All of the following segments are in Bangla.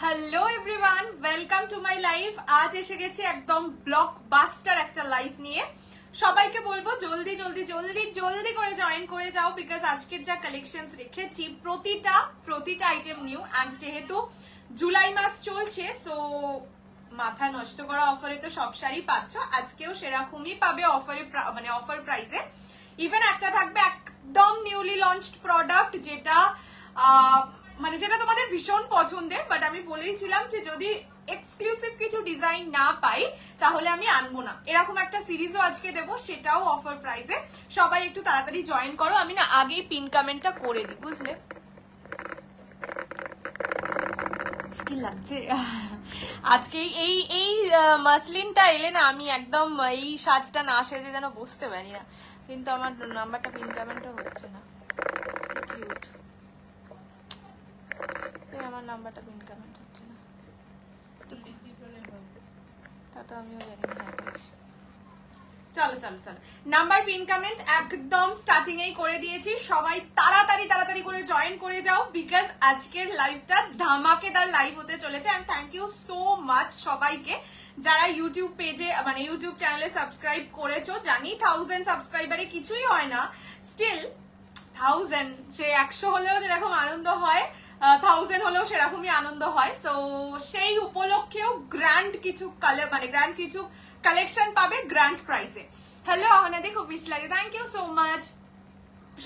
Hello everyone, welcome to my live. আজ এসে গেছি একদম ব্লকবাস্টার একটা লাইভ নিয়ে। সবাইকে বলবো জলদি জলদি জলদি জলদি করে জয়েন করে যাও, বিকজ আজকের যা কালেকশনস রেখেছি প্রতিটা আইটেম নিউ। অ্যান্ড যেহেতু জুলাই মাস চলছে, সো মাথা নষ্ট করা অফারে তো সব শাড়ি পাচ্ছ, আজকেও সেরকমই পাবে অফারে, মানে অফার প্রাইসে। ইভেন একটা থাকবে একদম নিউলি লঞ্চড প্রোডাক্ট, যেটা তোমাদের ভীষণ পছন্দের, বাট আমি বলেইছিলাম যে যদি এক্সক্লুসিভ কিছু ডিজাইন না পাই তাহলে আমি আনবো না। এরকম একটা সিরিজও আজকে দেবো, সেটাও অফার প্রাইসে। সবাই একটু তাড়াতাড়ি জয়েন করো। আমি না আগেই পিন কমেন্টটা করে দিই, বুঝলে কি লাগছে আজকে এই এই মাসলিনটা এলে না, আমি একদম এই সাজটা না সেজে যেন বসতে পারি না। কিন্তু আমার নাম্বারটা পিন কমেন্টও হচ্ছে না। কিউট, আমার নাম্বারটা পিন কমেন্ট হচ্ছে না, তা তো আমিও জানি না। চলো চলো চলো, নাম্বার পিন কমেন্ট একদম স্টার্টিং এই করে দিয়েছি। সবাই তাড়াতাড়ি তাড়াতাড়ি করে জয়েন করে যাও, বিকজ আজকের লাইভটা ধামাকেদার লাইভ হতে চলেছে। And thank you so much সবাইকে যারা ইউটিউব পেজে, মানে ইউটিউব চ্যানেলে সাবস্ক্রাইব করেছো। জানি 1000 সাবস্ক্রাইবারে কিছুই হয় না, স্টিল 1000 সে 100 হলেও যেরকম আনন্দ হয়, 1000 হলেও সেরকমই আনন্দ হয়। সো সেই উপলক্ষেও গ্র্যান্ড কিছু গ্র্যান্ড কিছু কালেকশন পাবে গ্র্যান্ড প্রাইসে। হ্যালো আহনাদি, খুব বেশি লাগে, থ্যাংক ইউ সো মাচ।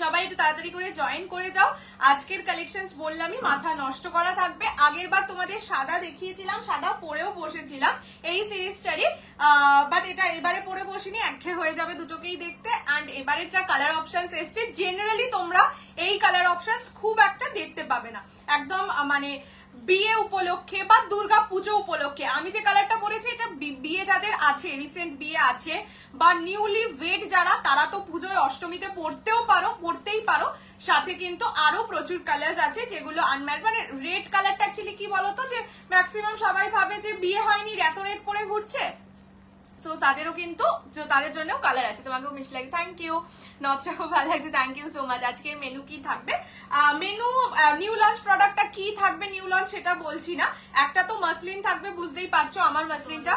সবাই একটু তাড়াতাড়ি করে জয়েন করে যাও। আজকের কালেকশনস বললামই, মাথা নষ্ট করা থাকবে। আগের বার তোমাদের সাদা দেখিয়েছিলাম, সাদা পরেও বসেছিলাম এই সিরিজটারই, বাট এটা এবারে পরে বসিনি, একঘেয়ে হয়ে যাবে দুটোকেই দেখতে। অ্যান্ড এবারের যা কালার অপশনস এসছে, জেনারেলি তোমরা এই কালার অপশনস খুব একটা দেখতে পাবে না। একদম মানে বিয়ে উপলক্ষে বা দুর্গা পুজো উপলক্ষে আমি যে কালারটা পরেছি, এটা বিয়ে যাদের আছে, রিসেন্ট বিয়ে আছে বা নিউলি ওয়েড যারা, তারা তো পুজোয় অষ্টমীতে পরতেই পারো। সাথে কিন্তু আরো প্রচুর কালার আছে যেগুলো আনম্যাট, মানে রেড কালারটা অ্যাকচুয়ালি কি বলতো, যে ম্যাক্সিমাম সবাই ভাবে যে বিয়ে হয়নি এত রেড পরে ঘুরছে, সো তাদেরও কিন্তু, তাদের জন্যও কালার আছে। তোমাকেও মিষ্টি লাগে, থ্যাংক ইউ। নথটা খুব ভালো লাগছে, থ্যাংক ইউ সো মাচ। আজকের মেনু কি থাকবে, মেনু নিউ লঞ্চ প্রোডাক্টটা কি থাকবে, নিউ লঞ্চ সেটা বলছি না। একটা তো মাসলিন থাকবে, বুঝতেই পারছো আমার মাসলিনটা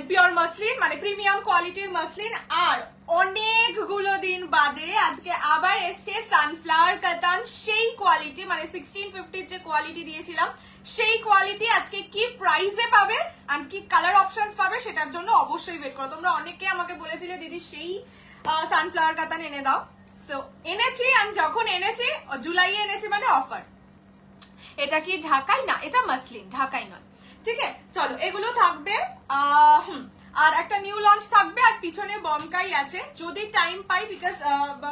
পিওর মাসলিন, মানে প্রিমিয়াম কোয়ালিটির মাসলিন। আর অনেকগুলো দিন বাদে আজকে আবার এসছে সানফ্লাওয়ার কাতান, সেই কোয়ালিটি, মানে 1650 যে কোয়ালিটি দিয়েছিলাম সেই কোয়ালিটি আজকে কি প্রাইসে পাবে আর কি কালার অপশনস পাবে, সেটার জন্য অবশ্যই ওয়েট করো। তোমরা অনেকে আমাকে বলেছিলে দিদি সেই সানফ্লাওয়ার কাতান এনে দাও, সো এনেছি। আর যখন এনেছি জুলাইয়ে এনেছি, মানে অফার। এটা কি ঢাকাই না, এটা মাসলিন, ঢাকাই নয়, ঠিক আছে। চলো এগুলো থাকবে। আর একটা নিউ লঞ্চ থাকবে, আর পিছনে বমকাই আছে যদি টাইম পাই, বিকজ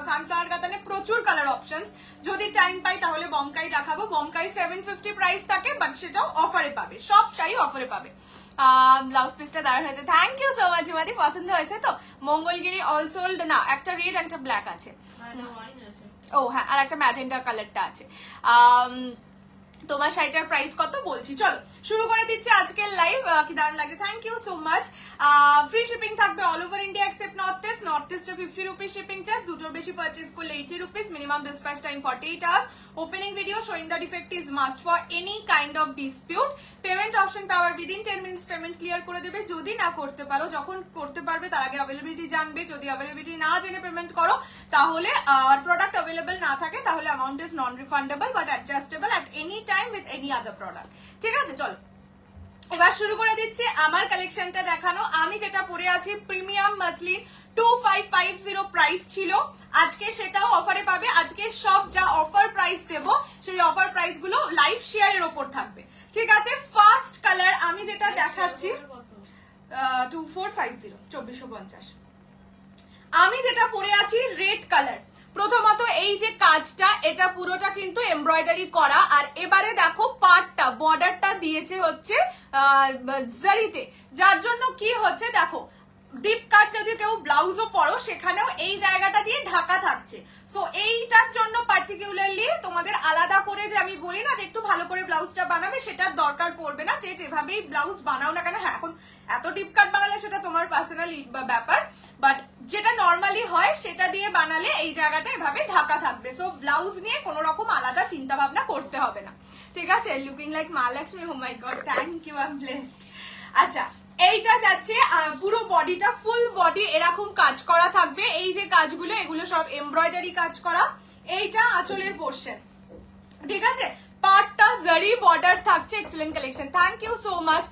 সানফ্লাওয়ার কাতানে প্রচুর কালার অপশনস। যদি টাইম পাই তাহলে বমকাই দেখাবো। বমকাই 750 প্রাইস থাকে, বাট সেটাও অফারে পাবে, সব শাড়ি অফারে পাবে। ব্লাউজ পিসটা দাঁড়ানো হয়েছে, থ্যাংক ইউ সো মাচ। মাদি পছন্দ হয়েছে তো? মঙ্গলগিরি অলসোল্ড না, একটা রেড একটা ব্ল্যাক আছে, ও হ্যাঁ, আর একটা ম্যাজেন্টা কালারটা আছে। তোমার শাড়িটার প্রাইস কত বলছি, চলো শুরু করে দিচ্ছি আজকের লাইভ। কি দারুণ লাগে, thank you so much. Free shipping থাকবে all over India except north east. North ইস্টে 50 রুপিস শিপিং চার্জ, দুটোর বেশি পারচেস করলে 80 rupees. Minimum dispatch time 48 hours. Opening video showing the defect is must for any kind of dispute. Payment option power within 10 minutes payment clear করে দেবে। যদি না করতে পারো, যখন করতে পারবে তার আগে অ্যাভেলেবিলিটি জানবে। যদি অ্যাভেলেবিলিটি না জেনে পেমেন্ট করো, তাহলে প্রোডাক্ট অ্যাভেলেবল না থাকে, তাহলে amount is non refundable but adjustable at any time with any other product, ঠিক আছে। চলো এবার শুরু করে দিচ্ছি আমার কালেকশনটা দেখানো। আমি যেটা পরে আছি প্রিমিয়াম মাসলিন, 2550 প্রাইস ছিল, আজকে সেটাও অফারে পাবে। আজকে সব যা অফার প্রাইস দেব, সেই অফার প্রাইস গুলো লাইভ শেয়ারের ওপর থাকবে, ঠিক আছে। ফার্স্ট কালার আমি যেটা দেখাচ্ছি 2450, 2450। আমি যেটা পরে আছি রেড কালার। প্রথমত এই যে কাজটা, এটা পুরোটা কিন্তু এমব্রয়ডারি করা। আর এবারে দেখো পার্টটা, বর্ডারটা দিয়েছে হচ্ছে জারিতে, যার জন্য কি হচ্ছে দেখো, ডিপ কাট যদি কেউ ব্লাউজও পরো, সেখানেও এই জায়গাটা দিয়ে ঢাকা থাকছে। সো এইটার জন্য পার্টিকুলারলি তোমাদের আলাদা করে, যে আমি বলি না যে একটু ভালো করে ব্লাউজটা বানাবে, সেটার দরকার পড়বে না। যে যেভাবেই ব্লাউজ বানাও না কেন, হ্যাঁ এখন এত ডিপ কাট বানালে সেটা তোমার পার্সোনাল ব্যাপার, বাট যেটা নর্মালি হয় সেটা দিয়ে বানালে এই জায়গাটা এভাবে ঢাকা থাকবে। সো ব্লাউজ নিয়ে কোনো রকম আলাদা চিন্তা ভাবনা করতে হবে না, ঠিক আছে, looking like Mahalakshmi. Oh my god, thank you, I am blessed. আচ্ছা, এইটা যাচ্ছে পুরো বডিটা, ফুল বডি এরকম কাজ করা থাকবে। এই যে কাজগুলো, এগুলো সব এমব্রয়ডারি কাজ করা। এইটা আঁচলের পোর্শন, ঠিক আছে, পার্টটা জারি বর্ডার থাকছে। Excellent collection, thank you so much.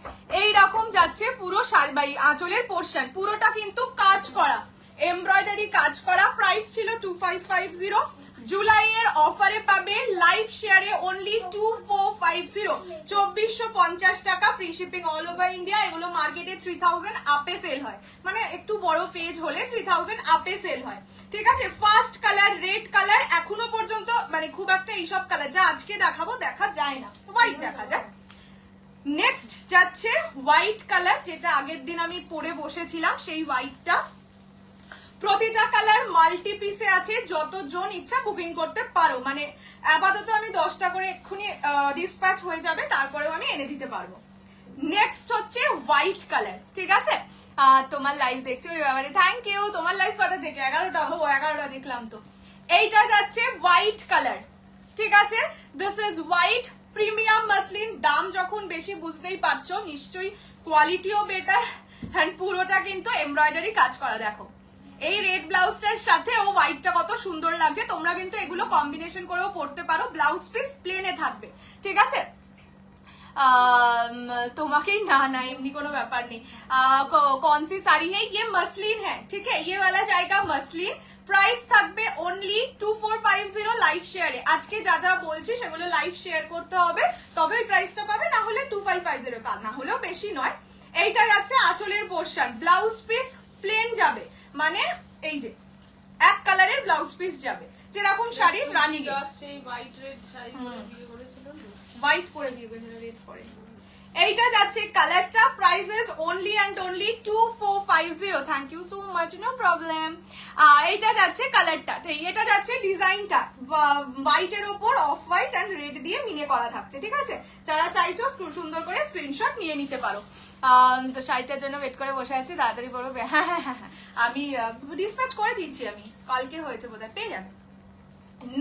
এইরকম যাচ্ছে পুরো শাড়ি, আঁচলের পোর্শন পুরোটা কিন্তু কাজ করা, এমব্রয়ডারি কাজ করা। প্রাইস ছিল 2550। জুলাইয়ের অফারে পাবে লাইভ শেয়ারে অনলি 2450, 2450 টাকা, free shipping all over India. এগুলো মার্কেটে 3000 আপে সেল হয়, মানে একটু বড় পেজ হলে 3000 আপে সেল হয়, ঠিক আছে। ফার্স্ট কালার রেড কালার, এখনো পর্যন্ত মানে খুব একটা এইসব কালার যা আজকে দেখাবো দেখা যায় না, হোয়াইট দেখা যায়। নেক্সট যাচ্ছে হোয়াইট কালার, যেটা আগের দিন আমি পরে বসেছিলাম, সেই হোয়াইটটা। প্রতিটা কালার মাল্টি পিসে আছে, যতজন ইচ্ছা বুকিং করতে পারো। মানে আপাতত আমি 10টা করে এক্ষুনি ডিসপ্যাচ হয়ে যাবে, তারপরেও আমি এনে দিতে পারবো। নেক্সট হচ্ছে হোয়াইট কালার, ঠিক আছে। তোমার লাইভ দেখছি ওই ব্যাপারে, থ্যাংক ইউ। তোমার লাইভ কটা থেকে? 11টা। ও 11টা দেখলাম তো। এইটা যাচ্ছে হোয়াইট কালার, ঠিক আছে। This is white premium muslin. দাম যখন বেশি বুঝতেই পারছো, নিশ্চয়ই কোয়ালিটিও বেটার। হ্যান্ড পুরোটা কিন্তু এমব্রয়ডারি কাজ করা। দেখো এই রেড ব্লাউজটার সাথে ও হোয়াইটটা কত সুন্দর লাগছে। তোমরা কিন্তু এগুলো কম্বিনেশন করেও পরতে পারো। ব্লাউজ পিস প্লেনে থাকবে, ঠিক আছে। তোমাকেই না না এমনি কোনো ব্যাপার নেই। कौन सी साड़ी है? ये मसलिन है, ठीक है, ये वाला जाएगा मसलिन। প্রাইস থাকবে অনলি 2450 লাইভ শেয়ারে। আজকে যা যা বলছি সেগুলো লাইভ শেয়ার করতে হবে, তবে ওই প্রাইসটা পাবে, না হলে 2550, কার না হলেও বেশি নয়। এইটা যাচ্ছে আঁচলের পোর্শন, ব্লাউজ পিস প্লেন যাবে, মানে এই যে এক কালারের ব্লাউজ পিস যাবে, যেরকম শাড়ি রানী সেই হোয়াইট রেড শাড়ি বিয়ে করেছিল, হোয়াইট পরে দিয়ে রেড পরে। এইটা যাচ্ছে কালারটা, prices only and only 2450, thank you so much, no problem. এইটা যাচ্ছে কালারটা, এটা যাচ্ছে ডিজাইনটা, হোয়াইটের ওপর অফ হোয়াইট অ্যান্ড রেড দিয়ে মিনে করা থাকছে, ঠিক আছে। যারা চাইছো সুন্দর করে স্ক্রিনশট নিয়ে নিতে পারো। তো শাড়িটার জন্য ওয়েট করে বসে আছি, তাড়াতাড়ি বলো। হ্যাঁ হ্যাঁ হ্যাঁ হ্যাঁ, আমি ডিসপ্যাচ করে দিচ্ছি, আমি কালকে হয়েছে বোধহয়, পেয়ে যাবে।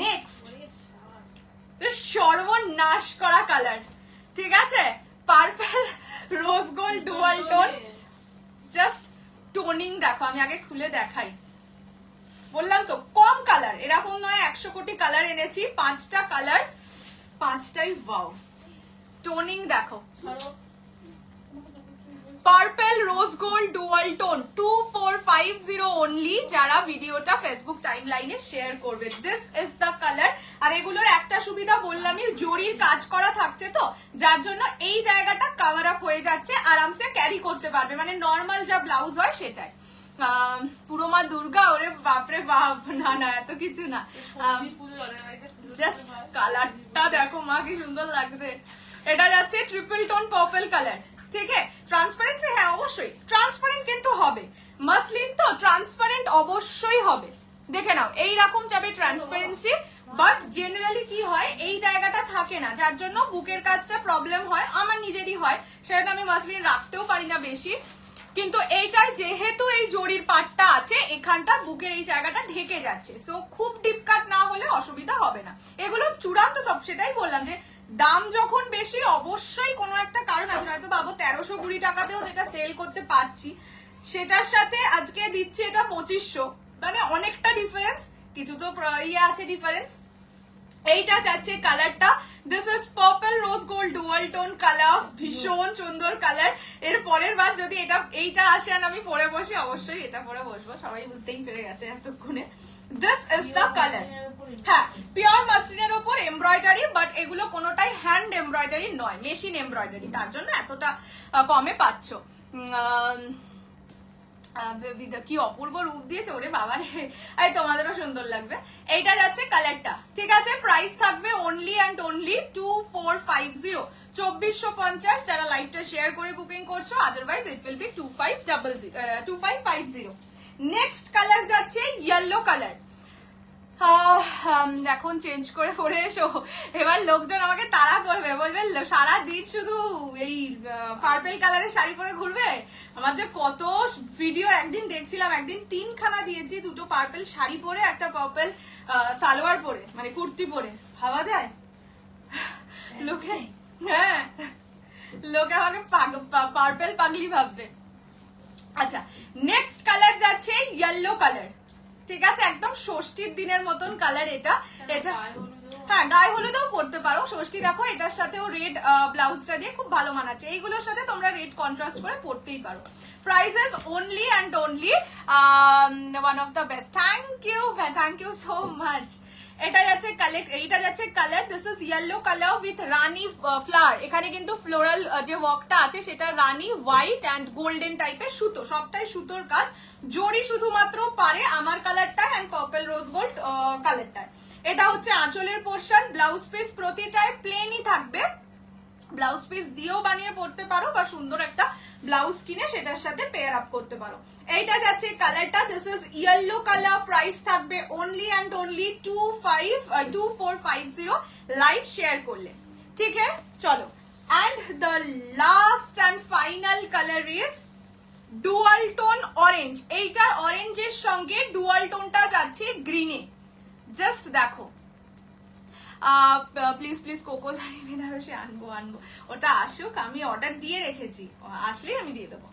নেক্সট সর্বনাশ করা কালার, ঠিক আছে, purple rose gold dual tone. Just toning দেখো, আমি আগে খুলে দেখাই। বললাম তো কম কালার, এরকম নয় 100 কোটি কালার এনেছি, 5টা কালার, 5টাই ওয়াও। টোনিং দেখো, purple rose gold dual tone 2450 only. যারা ভিডিওটা ফেসবুক টাইম লাইনে শেয়ার করবে, দিস ইজ দ্য কালার। আর এগুলোর একটা সুবিধা বললামই, জরির কাজ করা থাকছে তো, যার জন্য এই জায়গাটা কভার আপ হয়ে যাচ্ছে, আরামসে ক্যারি করতে পারবে, মানে নর্মাল যা ব্লাউজ হয় সেটাই। পুরো মা দুর্গা, ওরে বাপরে বাপ, না না এত কিছু না, জাস্ট কালারটা দেখো মা কি সুন্দর লাগছে। এটা যাচ্ছে ট্রিপল টোন পার্পল কালার, ঠিক আছে। ট্রান্সপারেন্সি, হ্যাঁ অবশ্যই ট্রান্সপারেন্ট কিন্তু হবে, মাসলিন তো ট্রান্সপারেন্ট অবশ্যই হবে। দেখে নাও এইরকম যাবে ট্রান্সপারেন্সি, বাট জেনারেলি কি হয় এই জায়গাটা থাকে না, যার জন্য বুকের কাজটা প্রবলেম হয়, আমার নিজেরই হয়, সেটা আমি মাসলিন রাখতেও পারি না বেশি। কিন্তু এইটাই যেহেতু এই জরির পাটটা আছে, এখানটা বুকের এই জায়গাটা ঢেকে যাচ্ছে, সো খুব ডিপ কাট না হলে অসুবিধা হবে না। এগুলো চূড়ান্ত সব, সেটাই বললাম যে দাম যখন বেশি অবশ্যই কোনো একটা কারণ আছে, হয়তো ভাবো 1320 টাকাতেও যেটা সেল করতে পারছি, সেটার সাথে আজকে দিচ্ছে এটা 2500, মানে অনেকটা ডিফারেন্স, কিছু তো ইয়ে আছে ডিফারেন্স। এইটা যাচ্ছে কালারটা, this is purple rose gold dual tone colour, ভীষণ সুন্দর কালার। এর পরের বার যদি এইটা আসে আর আমি পরে বসি, অবশ্যই এটা পরে বসবো, সবাই বুঝতেই পেরে গেছে এতক্ষণে। দিস ইজ দ্য কালার, হ্যাঁ পিওর মাসলিনের ওপর এমব্রয়ডারি, বাট এগুলো কোনোটাই হ্যান্ড এমব্রয়ডারি নয়, মেশিন এমব্রয়ডারি, তার জন্য এতটা কমে পাচ্ছ। কি অপূর্ব রূপ দিয়েছে ওরে বাবারে, এই তোমাদেরও সুন্দর লাগবে। এইটা যাচ্ছে কালারটা, ঠিক আছে। প্রাইস থাকবে অনলি অ্যান্ড অনলি 2450, 2450। যারা লাইভটা শেয়ার করে বুকিং করছো, otherwise it will be 2550। Next colour যাচ্ছে ইয়েলো কালার। এখন চেঞ্জ করে পরে এসো, এবার লোকজন আমাকে তাড়া করবে, বলবে সারাদিন শুধু এই পার্পল কালারের শাড়ি পরে ঘুরবে। আমার যে কত ভিডিও একদিন দেখছিলাম, একদিন 3খানা দিয়েছি, 2টো পার্পল শাড়ি পরে, একটা পার্পল সালোয়ার পরে, মানে কুর্তি পরে, ভাবা যায়। লোকে হ্যাঁ লোকে আমাকে পার্পল পাগলি ভাববে। আচ্ছা নেক্সট কালার যাচ্ছে ইয়েলো কালার, ঠিক আছে, একদম ষষ্ঠীর দিনের মতন কালার এটা। এটা হ্যাঁ গায়ে হলুদেও পরতে পারো, ষষ্ঠী দেখো এটার সাথেও রেড ব্লাউজটা দিয়ে খুব ভালো মানাচ্ছে, এইগুলোর সাথে তোমরা রেড কন্ট্রাস্ট করে পরতেই পারো। Prices only and only one of the best. Thank you so much. এটা যাচ্ছে এইটা যাচ্ছে colour, this is yellow colour with rani flower. এখানে কিন্তু ফ্লোরাল যে ওয়ার্কটা আছে সেটা রানী হোয়াইট অ্যান্ড গোল্ডেন টাইপের সুতো, সবটাই সুতোর কাজ। জরি শুধুমাত্র পারে আমার কালারটায় অ্যান্ড পার্পল রোজ গোল্ড কালারটায়। এটা হচ্ছে আঁচলের পোর্শন। ব্লাউজ পিস প্রতিটায় প্লেনই থাকবে, ব্লাউজ পিস দিয়েও বানিয়ে পড়তে পারো বা সুন্দর একটা ব্লাউজ কিনে সেটার সাথে পেয়ার আপ করতে পারো। এইটা যাচ্ছে কালারটা, this is yellow colour. Price থাকবে only and only 2450 live share করলে, ঠিক আছে। চলো and the last and final colour is dual tone orange. এইটার অরেঞ্জের সঙ্গে ডুয়াল টোনটা যাচ্ছে গ্রিনে। জাস্ট দেখো, প্লিজ কোকো শাড়ি বেনারসি আনবো, ওটা আসুক, আমি অর্ডার দিয়ে রেখেছি, আসলেই আমি দিয়ে দেবো।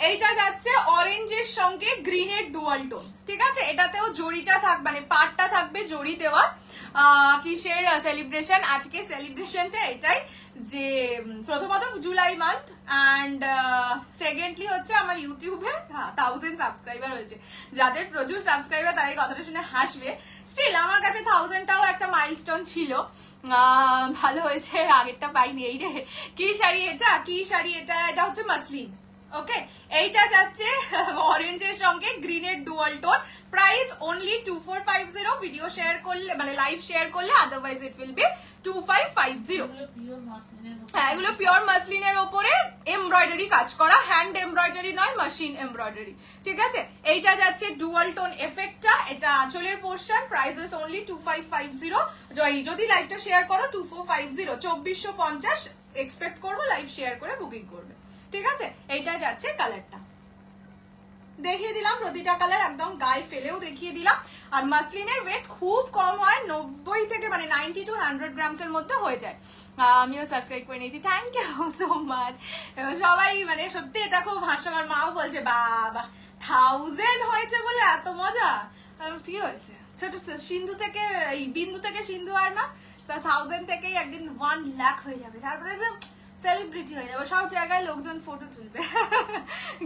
এইটা যাচ্ছে অরেঞ্জের সঙ্গে গ্রিনের ডুয়াল টোন, ঠিক আছে। এটাতেও জড়িটা থাকবে, মানে পাটটা থাকবে জড়ি দেওয়া। কিসের সেলিব্রেশন? আজকে সেলিব্রেশনটা এটাই যে প্রথমত জুলাই মান্থ অ্যান্ড সেকেন্ডলি হচ্ছে আমার ইউটিউবে 1000 সাবস্ক্রাইবার হয়েছে। যাদের প্রচুর সাবস্ক্রাইবার তারা এই কথাটা শুনে হাসবে, স্টিল আমার কাছে 1000টাও একটা মাইলস্টোন ছিল। ভালো হয়েছে, আগেরটা পাইনি। এই রে কি শাড়ি এটা, কি শাড়ি এটা? এটা হচ্ছে মাসলিন, ওকে। এইটা যাচ্ছে অরেঞ্জের সঙ্গে গ্রিনের dual tone. Price only 2450। Video share করলে মানে লাইভ শেয়ার করলে, আদারওয়াইজ ইট উইল বি 2550। হ্যাঁ এগুলো পিওর মাসলিনের ওপরে এমব্রয়ডারি কাজ করা, হ্যান্ড এমব্রয়ডারি নয়, মেশিন এমব্রয়ডারি, ঠিক আছে। এইটা যাচ্ছে ডুয়াল টোন এফেক্টটা, এটা আঁচলের পোর্শন। Prices only 2550। যদি লাইভটা শেয়ার করো 2450, 2450 এক্সপেক্ট করবো লাইভ শেয়ার করে বুকিং করবে, ঠিক আছে। এইটা যাচ্ছে কালারটা, দেখিয়ে দিলাম প্রতিটা কালার, একদম গায়ে ফেলেও দেখিয়ে দিলাম। আর মাসলিনের ওয়েট খুব কম হয়, 90 থেকে মানে 90 to 100 গ্রামস এর মধ্যে হয়ে যায়। আমিও সাবস্ক্রাইব করে নিয়েছি, থ্যাংক ইউ সো মাচ। সবাই মানে সত্যি এটা খুব হাস্যকর। মাও বলছে বাবা 1000 হয়েছে বলে এত মজা। ঠিক হয়েছে, ছোট সিন্ধু থেকে এই বিন্দু থেকে সিন্ধু হয় না, 1000 থেকেই একদিন 1 লাখ হয়ে যাবে, তারপরে সেলিব্রিটি হয়ে যাবে, সব জায়গায় লোকজন ফটো তুলবে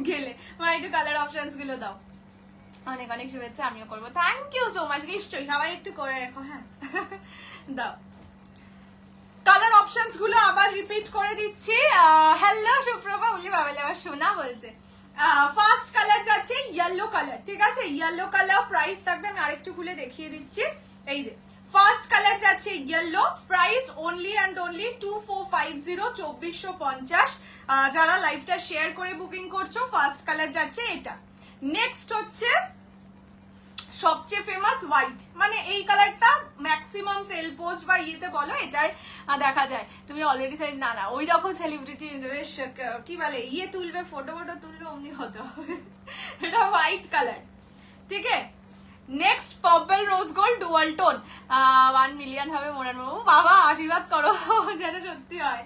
গেলে। মা একটু কালার অপশনস গুলো দাও। অনেক অনেক শুভেচ্ছা, আমিও করবো। থ্যাংক ইউ সো মাচ, নিশ্চয়ই সবাই একটু করে রাখো। হ্যাঁ দাও কালার অপশনস গুলো আবার রিপিট করে দিচ্ছি। হ্যালো সুপ্রভা বলি, বাবালে আবার শোনা বলছে। ফার্স্ট কালার যাচ্ছে ইয়েলো কালার, ঠিক আছে। ইয়েলো কালার প্রাইস থাকবে, আমি আরেকটু খুলে দেখিয়ে দিচ্ছি। এই যে ফার্স্ট কালার যাচ্ছে yellow, price only and only 2450, 2450। যারা লাইভটা শেয়ার করে বুকিং করছো, ফার্স্ট কালার যাচ্ছে এটা। নেক্সট হচ্ছে সবচেয়ে ফেমাস হোয়াইট, মানে এই কালারটা ম্যাক্সিমাম সেল পোস্ট বা ইয়েতে বলো এটাই দেখা যায়। তুমি অলরেডি না ওই রকম সেলিব্রিটি কি বলে ইয়ে তুলবে, ফটো তুলবে, অমনি হতে হবে। এটা হোয়াইট কালার, ঠিক আছে। Next purple rose gold dual tone, 1 million হবে মোনার বাবু, বাবা আশীর্বাদ করো যেন সত্যি হয়।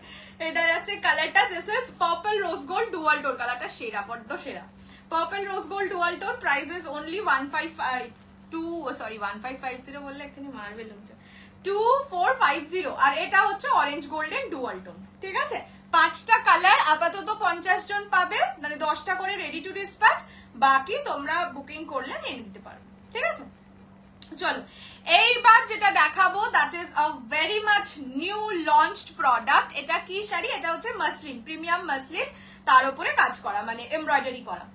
এটা যাচ্ছে কালারটা, this is purple rose gold dual tone. কালারটা সেরা, বড্ড সেরা। Purple rose gold dual tone, prices only 1550 বললে এখানে মারবে লোকজন, 2450। আর এটা হচ্ছে অরেঞ্জ গোল্ডেন ডুয়াল টোন, ঠিক আছে। 5টা কালার আপাতত 50 জন পাবে, মানে 10টা করে রেডি টু ডিসপ্যাচ, বাকি তোমরা বুকিং করলে নিয়ে নিতে পারো, ঠিক আছে। চলো এইবার যেটা দেখাবো that is a very much new launched product. এটা কি শাড়ি? এটা হচ্ছে মাসলিন, প্রিমিয়াম মাসলিন, তার উপরে কাজ করা, মানে এমব্রয়ডারি করা,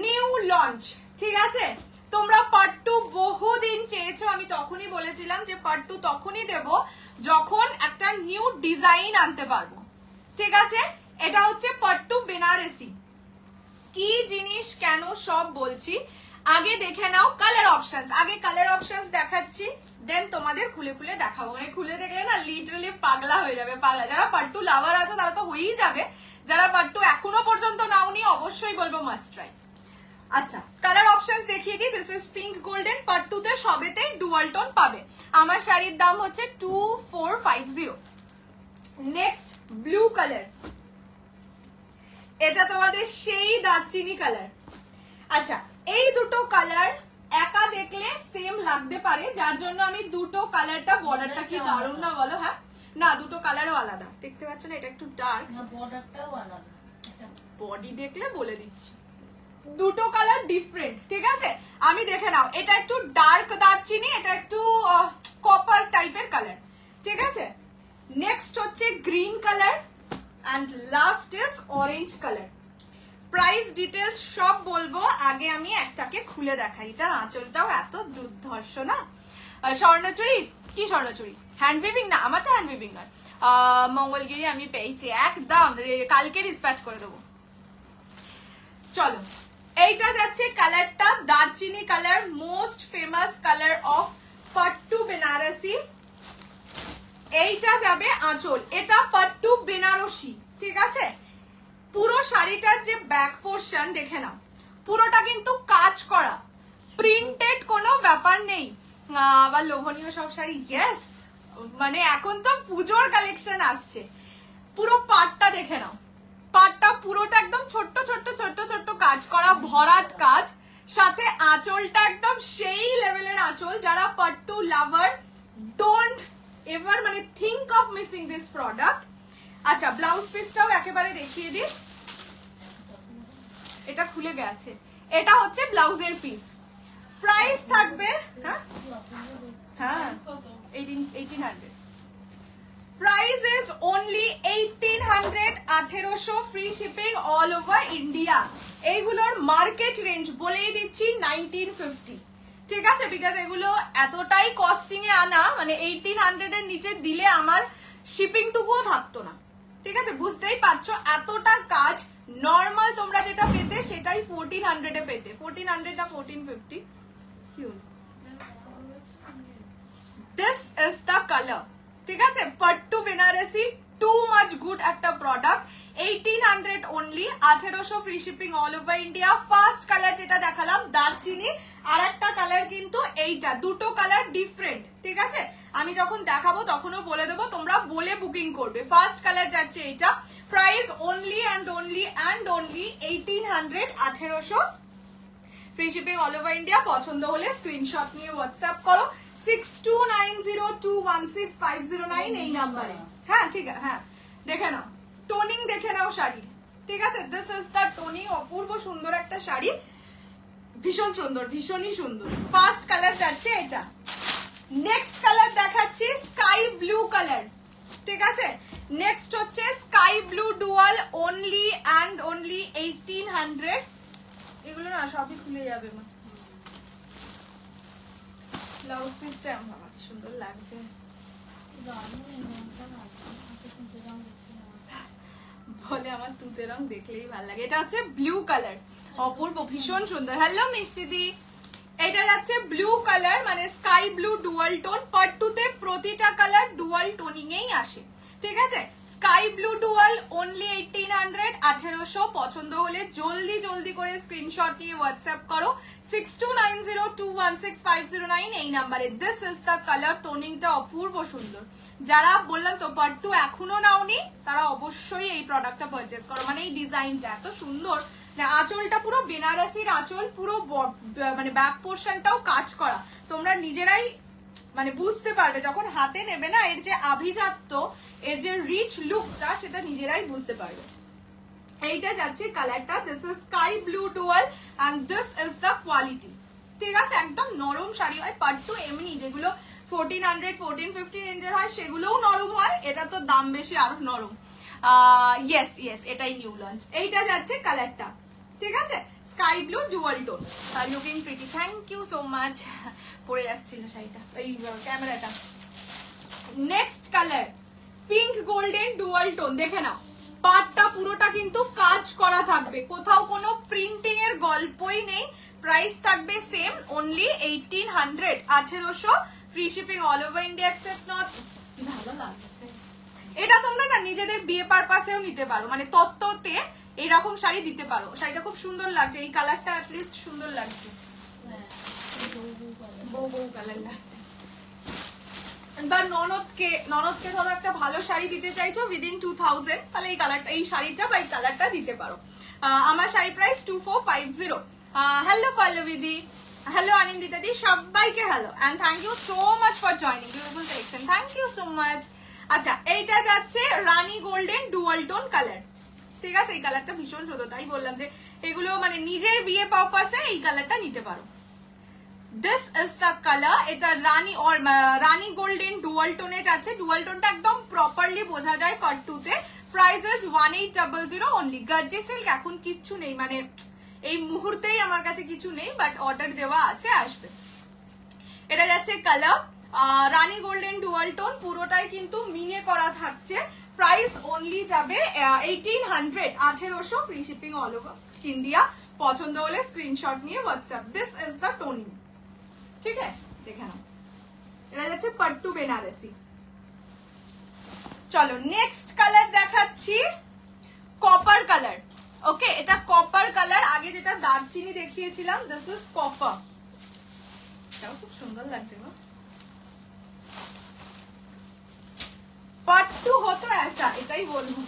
নিউ লঞ্চ, ঠিক আছে। তোমরা পাট্টু বহুদিন চেয়েছো, আমি তখনই বলেছিলাম যে পাট্টু তখনই দেব যখন একটা নিউ ডিজাইন আনতে পারবো, ঠিক আছে। এটা হচ্ছে পাট্টু বেনারসি। কি জিনিস কেন সব বলছি, আগে দেখে নাও কালার অপশনস। আগে কালার অপশনস দেখাচ্ছি, দেন তোমাদের খুলে খুলে দেখাবো। মানে খুলে দেখলে না লিটারালি পাগলা হয়ে যাবে, পাগলা। যারা পাট্টু লাভার আছো তারা তো হয়েই যাবে, যারা পাট্টু এখনো পর্যন্ত নাওনি অবশ্যই বলবো মাস্ট ট্রাই। আচ্ছা কালার অপশনস দেখিয়ে দিই। This is pink golden, part 2 তে সবেতে ডুয়াল টোন পাবে। আমার শাড়ির দাম হচ্ছে 2450। নেক্সট ব্লু কালার, এটা তোমাদের সেই দারচিনি কালার। আচ্ছা এই দুটো কালার একা দেখলে সেম লাগতে পারে, যার জন্য আমি দুটো কালারটা, বর্ডারটা কি দারুণ না বলো? হ্যাঁ না, দুটো কালারও আলাদা, দেখতে পাচ্ছ না? এটা একটু ডার্ক, বর্ডারটাও আলাদা। বডি দেখলে বলে দিচ্ছি দুটো কালার ডিফারেন্ট, ঠিক আছে? আমি দেখে নাও, এটা একটু ডার্ক দারচিনি, এটা একটু কপার টাইপের কালার, ঠিক আছে? নেক্সট হচ্ছে green colour and last is orange colour. Price details সব বলবো, আগে আমি একটাকে খুলে দেখাই। এটার আঁচলটাও এত দুর্ধর্ষ না। স্বর্ণচুরি, কি স্বর্ণচুরি? হ্যান্ড উইভিং না, আমারটা হ্যান্ড উইভিং নয়, মঙ্গলগিরি আমি পেয়েছি, একদম কালকে ডিসপ্যাচ করে দেবো। চলো এইটা যাচ্ছে কালারটা দারচিনি colour, most famous colour of pattu Banarasi. এইটা যাবে আঁচল, এটা পাট্টু বেনারসি, ঠিক আছে? পুরো শাড়িটার যে ব্যাক পোর্শন দেখে নাও, পুরোটা কিন্তু কাজ করা, প্রিন্টেড কোনো ব্যাপার নেই। আবার লোভনীয় সব শাড়ি, ইয়েস, মানে এখন তো পুজোর কালেকশন আসছে। পুরো পাটটা দেখে নাও, পাটটা পুরোটা একদম ছোট্ট ছোট্ট ছোট্ট ছোট্ট কাজ করা, ভরাট কাজ, সাথে আঁচলটা একদম সেই লেভেলের আঁচল। যারা পাট্টু লাভার, ডোন্ট এভার মানে think of missing this product. আচ্ছা ব্লাউজ পিসটাও একেবারে দেখিয়ে দিই, এটা খুলে গেছে, এটা হচ্ছে ব্লাউজের পিস। প্রাইস থাকবে হ্যাঁ 1800, price is only 1800, 1800 free shipping all over India. এইগুলোর মার্কেট রেঞ্জ বলেই দিচ্ছি 1950, ঠিক আছে? বিকজ এগুলো এতটাই কস্টিং এ আনা, মানে 1800 এর নিচে দিলে আমার শিপিং টুকুও থাকতো না, ঠিক আছে? বুঝতেই পারছো এতটা কাজ। নর্মাল তোমরা যেটা পেতে সেটাই 1400 এ পেতে, 1400 না 1450। দিস ইজ দ্য কালার, ঠিক আছে? Pattu Benarasi, too much good একটা product. 1800 only, 1800 free shipping all over India. First colour যেটা দেখালাম দারচিনি, আর একটা কালার কিন্তু এইটা, দুটো কালার ডিফারেন্ট, ঠিক আছে? আমি যখন দেখাবো তখনও বলে দেবো, তোমরা বলে বুকিং করবে। ফার্স্ট কালার যাচ্ছে এইটা, price only and only and only 1800, 1800 free shipping all over India. পছন্দ হলে স্ক্রিনশট নিয়ে হোয়াটসঅ্যাপ করো 6290216509 এই নাম্বারে। হ্যাঁ ঠিক আছে, হ্যাঁ দেখে নাও, টোনিং দেখে নাও শাড়ির, ঠিক আছে? দিস ইজ দ্য টোনিং, অপূর্ব সুন্দর একটা শাড়ি, ভীষণ সুন্দর, ভীষণই সুন্দর। ফার্স্ট কালার যাচ্ছে এটা। নেক্সট কালার দেখাচ্ছি স্কাই ব্লু কালার, ঠিক আছে? নেক্সট হচ্ছে sky blue dual, only and only 1800। এগুলো না সবই খুলে যাবে মা। ব্লাউজ পিসটা আমার সুন্দর লাগছে, বলে আমার তুতে রং দেখলেই ভালো লাগে। এটা হচ্ছে ব্লু কালার, অপূর্ব, ভীষণ সুন্দর। হ্যালো মিষ্টিদি, এটা যাচ্ছে ব্লু কালার, মানে স্কাই ব্লু ডুয়াল টোন। পাট্টুতে প্রতিটা কালার ডুয়াল টোনিং এই আসে, ঠিক আছে? Sky blue dual only 1800, 1800। পছন্দ হলে জলদি জলদি করে স্ক্রিনশট নিয়ে হোয়াটসঅ্যাপ করো 6290216509 এই নাম্বারে। দিস ইজ দ্য কালার, টোনিংটা অপূর্ব সুন্দর। যারা বললাম তো পাট্টু এখনো নাওনি, তারা অবশ্যই এই প্রোডাক্টটা পারচেজ করো। মানে এই ডিজাইনটা এত সুন্দর, আঁচলটা পুরো বেনারসির আঁচল, পুরো মানে ব্যাক পোর্শনটাও কাজ করা। তোমরা নিজেরাই মানে বুঝতে পারবে যখন হাতে নেবে না, এর যে আভিজাত্য, এর যে রিচ লুকটা, সেটা নিজেরাই বুঝতে পারবে। এইটা যাচ্ছে কালারটা, this is sky blue dual and this is the quality, ঠিক আছে? একদম নরম শাড়ি হয়। পাট্টু এমনি যেগুলো 1400, 1450 রেঞ্জের হয় সেগুলোও নরম হয়, এটা তো দাম বেশি, আরো নরম। ইয়েস ইয়েস, এটাই নিউ লঞ্চ। এইটা যাচ্ছে কালারটা, ঠিক আছে? Sky blue dual tone, looking pretty. Thank you so much. পরে যাচ্ছিল শাড়িটা, এই ক্যামেরাটা। Next colour pink golden dual tone, দেখে নাও পাটটা পুরোটা কিন্তু কাজ করা থাকবে, কোথাও কোনো প্রিন্টিং এর গল্পই নেই। প্রাইস থাকবে same, only 1800, 1800 free shipping all over India except north. ভালো লাগছে এটা, তোমরা না নিজেদের বিয়ে পারপাসেও নিতে পারো, মানে তত্ত্বতে এইরকম শাড়ি দিতে পারো। শাড়িটা খুব সুন্দর লাগছে, এই কালারটা অ্যাটলিস্ট সুন্দর লাগছে, বউ বউ কালার লাগছে। বা ননদকে ধরো একটা ভালো শাড়ি দিতে চাইছো উইদিন 2000, তাহলে এই কালারটা, এই শাড়িটা বা এই কালারটা দিতে পারো। আমার শাড়ি প্রাইস 2450। হ্যালো পল্লবীদি, হ্যালো আনন্দিতা দি, সবাইকে hello and thank you so much for joining beautiful collection, thank you so much. আচ্ছা, এইটা যাচ্ছে রানী গোল্ডেন ডুয়াল টোন কালার, ঠিক আছে? এই কালারটা ভীষণ সুন্দর, তাই বললাম যে এগুলো মানে নিজের বিয়ে পারপাসে এই কালারটা নিতে পারো। দিস ইজ দ্য কালার, এটা রানী or রানী গোল্ডেন ডুয়াল টোনে যাচ্ছে। ডুয়াল টোনটা একদম প্রপারলি বোঝা যায় পার্ট 2 তে। Price is 1800 only. Gajji silk এখন কিচ্ছু নেই, মানে এই মুহূর্তেই আমার কাছে কিছু নেই, বাট অর্ডার দেওয়া আছে, আসবে। এটা যাচ্ছে কালার রানী গোল্ডেন ডুয়াল টোন, পুরোটাই কিন্তু মিনে করা থাকছে। প্রাইস অনলি যাবে 1800, 1800, free shipping all over India. পছন্দ হলে স্ক্রিনশট নিয়ে WhatsApp. This is the toning, ঠিক আছে? দেখে নাও, এটা যাচ্ছে পট্টু বেনারসি। চলো নেক্সট কালার দেখাচ্ছি, কপার কালার। ওকে, এটা কপার কালার। আগে যেটা দারচিনি দেখিয়েছিলাম, দিস ইজ কপার। এটাও খুব সুন্দর লাগছে গো। পাট্টু হতো ऐसा, এটাই বলবো,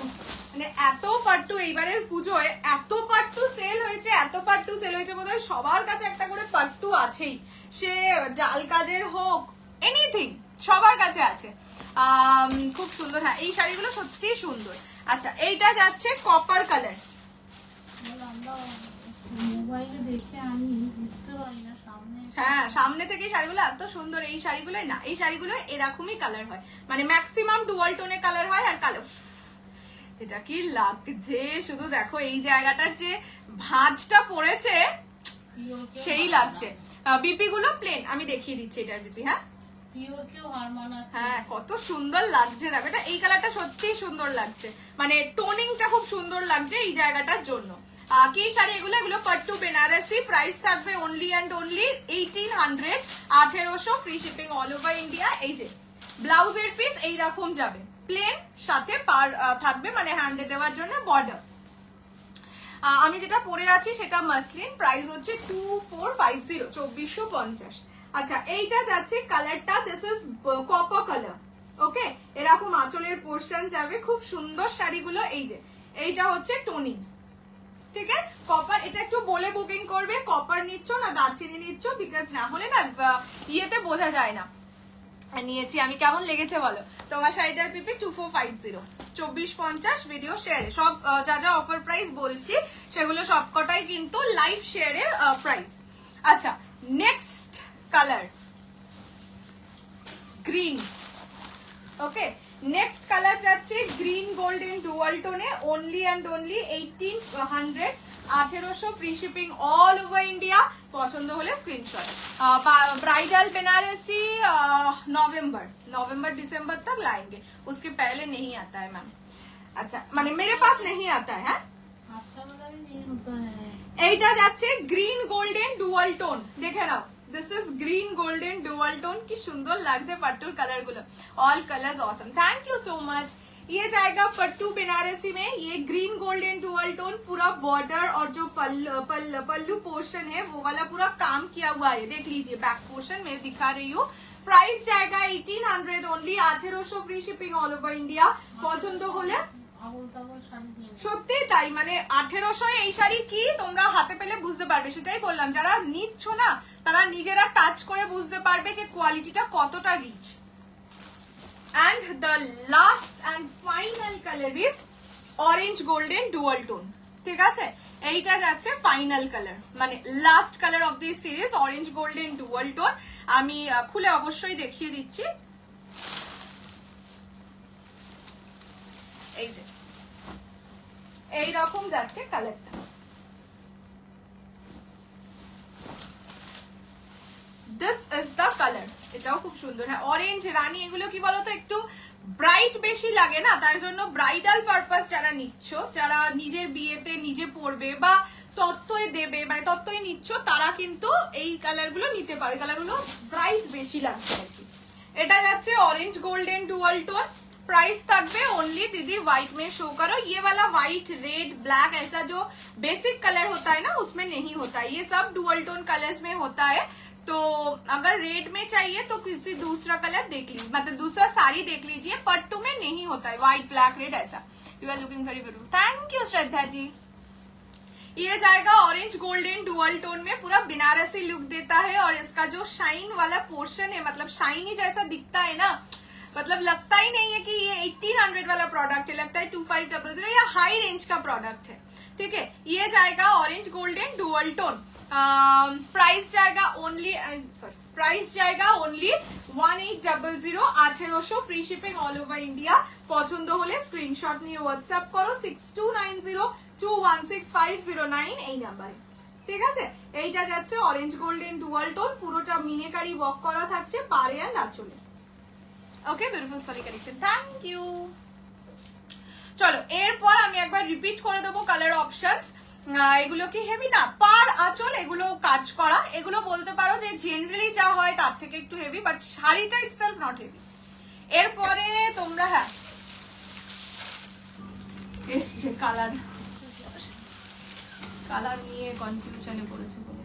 মানে এত পাট্টু এইবারের পুজোয়, এত পাট্টু সেল হয়েছে, এত পাট্টু সেল হয়েছে, বোধহয় সবার কাছে একটা করে পাট্টু আছেই, সে জাল কাজের হোক, এনিথিং, সবার কাছে আছে। খুব সুন্দর, হ্যাঁ এই শাড়িগুলো সত্যি সুন্দর। আচ্ছা, এইটা যাচ্ছে কপার কালার। মোবাইলে দেখে আমি বুঝতে পারি না, হ্যাঁ সামনে থেকে শাড়িগুলো এত সুন্দর। এই শাড়িগুলো না, এই শাড়িগুলো এরকমই কালার হয়, মানে ম্যাক্সিমাম ডুয়াল টোনে কালার হয়। আর কালার, এটা কি লাগছে শুধু দেখো, এই জায়গাটার যে ভাঁজটা পড়েছে সেই লাগছে। বিপি গুলো প্লেন, আমি দেখিয়ে দিচ্ছি এটার বিপি। হ্যাঁ হ্যাঁ, কত সুন্দর লাগছে দেখো, এটা এই কালারটা সত্যি সুন্দর লাগছে, মানে টোনিংটা খুব সুন্দর লাগছে এই জায়গাটার জন্য। কি শাড়ি এগুলো? এগুলো পট্টু বেনারসি। প্রাইস থাকবে only and only 1800, 1800, free shipping all over India. এই যে ব্লাউজের পিস এইরকম যাবে, প্লেন, সাথে পার থাকবে, মানে হ্যান্ডে দেওয়ার জন্য বর্ডার। আমি যেটা পরে আছি সেটা মাসলিন, প্রাইস হচ্ছে 2450, 2450। আচ্ছা, এইটা যাচ্ছে কালারটা, দিস ইজ কপার কালার। ওকে, এরকম আঁচলের পোর্শন যাবে, খুব সুন্দর শাড়িগুলো। এই যে এইটা হচ্ছে টোনিং, ঠিক আছে? কপার, এটা একটু বলে বুকিং করবে, কপার নিচ্ছ না দারচিনি নিচ্ছ, বিকজ না হলে না ইয়েতে বোঝা যায় না। নিয়েছি আমি, কেমন লেগেছে বলো? তোমার শাড়িটার পিপি 2450, 2450 ভিডিও শেয়ারে। সব যা যা অফার প্রাইস বলছি সেগুলো সবকটাই কিন্তু লাইভ শেয়ারের প্রাইস। আচ্ছা, next colour green. Okay, next colour যাচ্ছে গ্রিন গোল্ডেন ডুয়াল টোনে, only and only 1800, 1800, free shipping all over India. পছন্দ হলে স্ক্রিনশট। ब्राइडल बनारसी नवंबर दिसंबर तक लाएंगे, उसके पहले नहीं आता है मैम। अच्छा, माने मेरे पास नहीं आता है। अच्छा, मतलब नहीं होता है। এইটা যাচ্ছে গ্রিন গোল্ডেন ডুয়াল টোন, দেখে নাও। This is green golden dual tone, की सुंदर लगছে पट्टू कलर गुलो, all colours awesome, thank you so much. ये जाएगा पट्टू बनारसी में, ये ग्रीन गोल्डन डुअल टोन, पूरा बॉर्डर और जो पल्लू पोर्शन है वो वाला पूरा काम किया हुआ है, देख लीजिए बैक पोर्शन में दिखा रही हूँ। प्राइस जाएगा 1800 only, 1800, free shipping all over India. পছন্দ হলে সত্যি তাই, মানে 1800 এই শাড়ি কি তোমরা হাতে পেলে বুঝতে পারবে, সেটাই বললাম। যারা নিচ্ছ না তারা নিজেরা টাচ করে বুঝতে পারবে যে কোয়ালিটিটা কতটা rich. And the last and final color is orange golden dual tone, ঠিক আছে? এইটা যাচ্ছে ফাইনাল কালার, মানে last colour of this series, orange golden dual tone. আমি খুলে অবশ্যই দেখিয়ে দিচ্ছি। এই যে এইরকম যাচ্ছে কালারটা। দিস ইজ দ্য কালার, এটাও খুব সুন্দর। হ্যাঁ, অরেঞ্জ রানী এগুলো কি বলতো একটু ব্রাইট বেশি লাগে না, তার জন্য ব্রাইডাল পারপাস যারা নিচ্ছ, যারা নিজের বিয়েতে নিজে পরবে বা তত্ত্বই দেবে, মানে তত্ত্বই নিচ্ছ, তারা কিন্তু এই কালারগুলো নিতে পারে। কালারগুলো ব্রাইট বেশি লাগছে আর কি। এটা যাচ্ছে orange golden dual tone, price থাকবে ओनली दीदी व्हाइट में शो करो, ये वाला व्हाइट रेड ब्लैक ऐसा जो बेसिक कलर होता है ना उसमें नहीं होता है, ये सब डुअल टोन कलर्स में होता है। तो अगर रेड में चाहिए तो किसी दूसरा कलर देख लीजिए, मतलब दूसरा साड़ी देख लीजिए, पट्टू में नहीं होता है व्हाइट ब्लैक रेड ऐसा। You are looking very beautiful, thank you Shraddha ji. ये जाएगा ऑरेंज गोल्डन डुअल टोन में, पूरा बनारसी लुक देता है और इसका जो शाइन वाला पोर्शन है मतलब शाइनी जैसा दिखता है ना, मतलब लगता ही नहीं है कि ये 1800 वाला प्रोडक्ट है, लगता है 2500 या हाई रेंज का प्रोडक्ट है। ठीक है, ये जाएगा orange golden dual tone, price जाएगा only 1800, 1800 free shipping all over India. পছন্দ হলে স্ক্রিনশট নিয়ে হোয়াটসঅ্যাপ করো 6290216509 এই নাম্বারে। ঠিক আছে, এইটা যাচ্ছে অরেঞ্জ গোল্ডেন ডুয়াল টোন, পুরোটা মিনেকারি ওয়ার্ক করা থাকছে পাড়ে আর আঁচলে। ওকে, বিউটিফুল সারি কালেকশন, থ্যাংক ইউ। চলো এরপর আমি একবার রিপিট করে দেবো কালার অপশনস। এগুলো কি হেভি না, পার আঁচল এগুলো কাজ করা, এগুলো বলতে পারো যে জেনারেলি যা হয় তার থেকে একটু হেভি, বাট শাড়িটা ইটসেলফ নট হেভি। এরপরে তোমরা হ্যাঁ এসছে কালার নিয়ে কনফিউশনে পড়েছে বলে,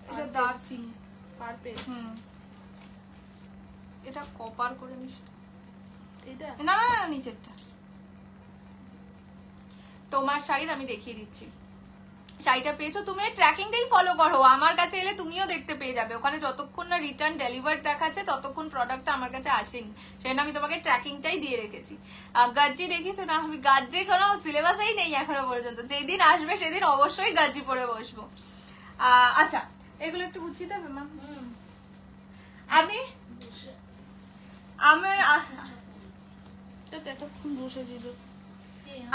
এটা দারচিনি পারপেল, এটা কপার করে নিস এটা না না না নিচেরটা। তোমার শাড়ির আমি দেখিয়ে দিচ্ছি, শাড়িটা পেয়েছো তুমি, ট্র্যাকিংটাই ফলো করো, আমার কাছে এলে তুমিও দেখতে পেয়ে যাবে, ওখানে যতক্ষণ না রিটার্ন ডেলিভার দেখাচ্ছে ততক্ষণ প্রোডাক্টটা আমার কাছে আসেনি, সেজন্য আমি তোমাকে ট্র্যাকিংটাই দিয়ে রেখেছি। গাজ্জি দেখিয়েছো না, আমি গাজ্জি কোনো সিলেবাসেই নেই এখনো পর্যন্ত, যেদিন আসবে সেদিন অবশ্যই গাজ্জি পরে বসবো। আচ্ছা এগুলো একটু গুছিয়ে দেবে ম্যাম। আমি এতক্ষণ বসেছিল।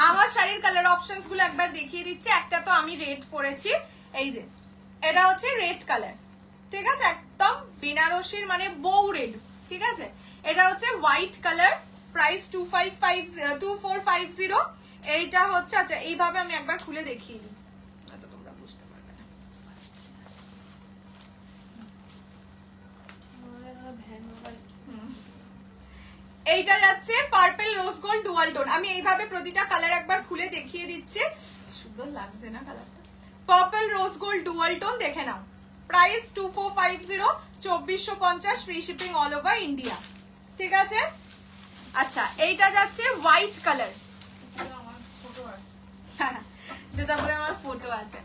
আমার শাড়ির কালার অপশনস গুলো একবার দেখিয়ে দিচ্ছি। একটা তো আমি রেড পরেছি, এই যে এটা হচ্ছে রেড কালার, ঠিক আছে, একদম বেনারসির মানে বউ রেড। ঠিক আছে, এটা হচ্ছে হোয়াইট কালার, প্রাইস 2450। এইটা হচ্ছে, আচ্ছা এইভাবে আমি একবার খুলে দেখিয়ে দিই, তোমরা বুঝতে পারবে না। এইটা যাচ্ছে purple rose gold dual tone, আমি এইভাবে প্রতিটা কালার একবার খুলে দেখিয়ে দিচ্ছি, সুন্দর লাগছে না কালারটা। Purple rose gold dual tone দেখে নাও, price 2450, 2450 free shipping all over India. ঠিক আছে, আচ্ছা এইটা যাচ্ছে হোয়াইট কালার, যেটা পরে আমার ফটো আছে।